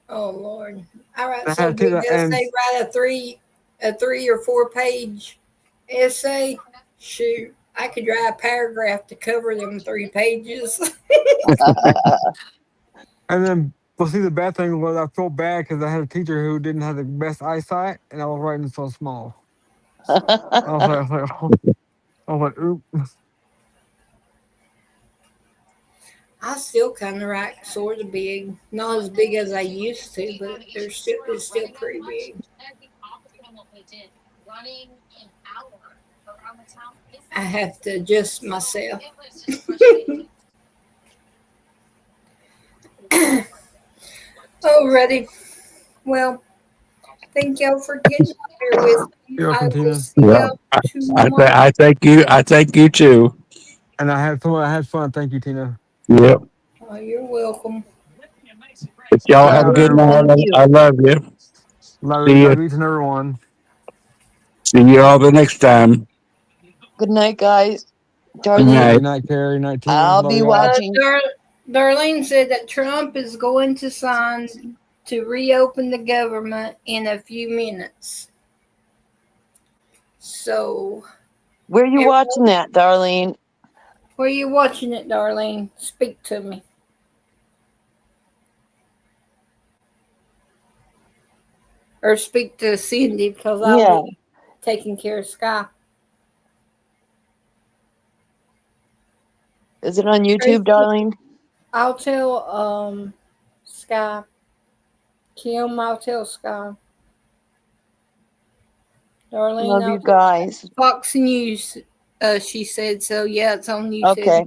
Oh Lord, I write I so had big. to, Just say write a 3 or 4 page essay. Shoot, I could write a paragraph to cover them 3 pages. And then, well, see, the bad thing was I felt bad because I had a teacher who didn't have the best eyesight, and I was writing so small. I was like, oop. I still kind of write sort of big, not as big as I used to, but it's still pretty big. I have to adjust myself. Alrighty. Well, thank y'all for getting up here with me. You're welcome, I will Tina. see y'all tomorrow. I thank you. I thank you too. And I had fun. Thank you, Tina. Yep. Oh, you're welcome. But y'all have a good Later. night. Thank you. I love you. See you. Love each and every one. See you all the next time. Good night, guys. Good Darlene, night. Good night, Carrie. Night, Tina. I'll Love be y'all. watching. Darlene said that Trump is going to sign to reopen the government in a few minutes. So, Where are you watching that, Darlene? where are you watching it, Darlene? Speak to me. Or speak to Cindy, because I'll Yeah. be taking care of Sky. Is it on YouTube, Darlene? I'll tell Sky. Kim, I'll tell Sky. Darlene, Love I'll you tell guys. Fox News, she said. So, yeah, it's on YouTube. Okay.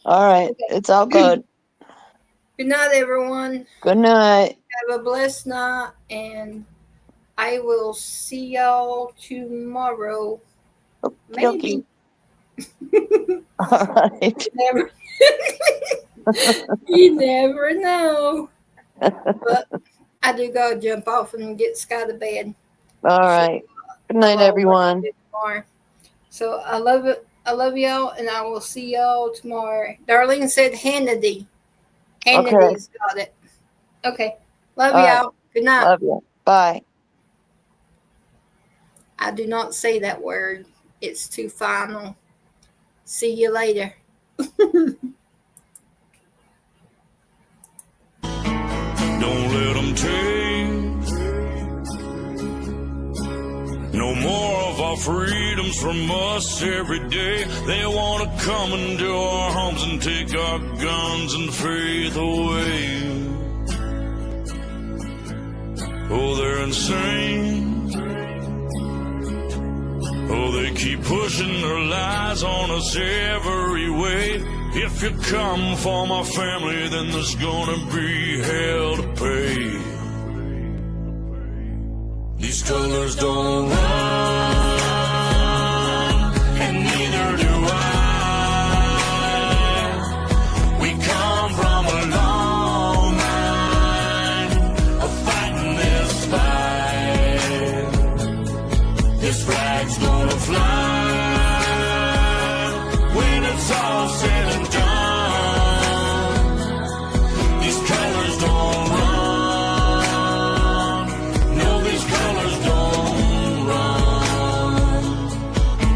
All right. Okay. It's all good. Good night, everyone. Good night. Have a blessed night, and I will see y'all tomorrow. Maybe. All right. Never. You never know. But I do gotta jump off and get Sky to bed. All right. Good night, everyone. So I love it. I love y'all, and I will see y'all tomorrow. Darlene said Hannity. Hannity's got it. Okay. Love All y'all. right. Good night. Love you. Bye. I do not say that word. It's too final. See you later. Don't let them take no more of our freedoms from us every day. They want to come into our homes and take our guns and faith away. Oh, they're insane. Oh, they keep pushing their lies on us every way. If you come for my family, then there's gonna be hell to pay. These colors don't run, and neither do I. We come from a long line of fighting this fight. This flag's gonna fly when it's all said and done. These colors don't run. No, these colors don't run.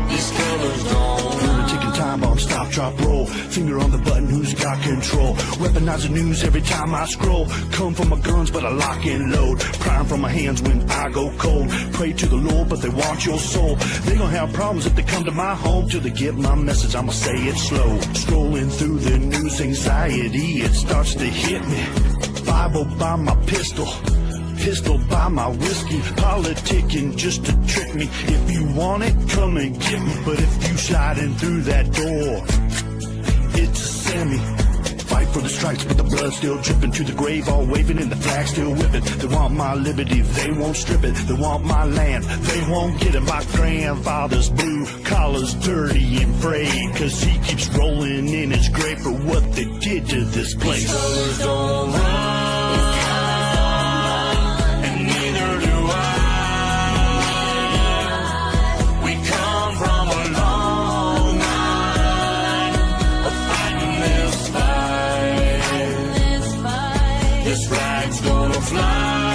These colors don't run. Ticking time bomb, stop, drop, roll. Finger on the button, who's got control? Weaponize the news every time I scroll. Come for my guns, but I lock and load. Prime from my hands when I go cold. Pray to the Lord, but they want your soul. They gonna have problems if they come to my home. Till they get my message, I'ma say it slow. Scrolling through the news, anxiety, it starts to hit me. Bible by my pistol. Pistol by my whiskey, politicking just to trick me. If you want it, come and get me. But if you sliding through that door, it's a semi. Fight for the stripes, but the blood still dripping to the grave, all waving and the flag still whipping. They want my liberty, they won't strip it. They want my land, they won't get it. My grandfather's blue collar's dirty and frayed, cause he keeps rolling in his grave for what they did to this place. These colors don't run, and neither do I. We come from a long line of fighting this fight. This flag's gonna fly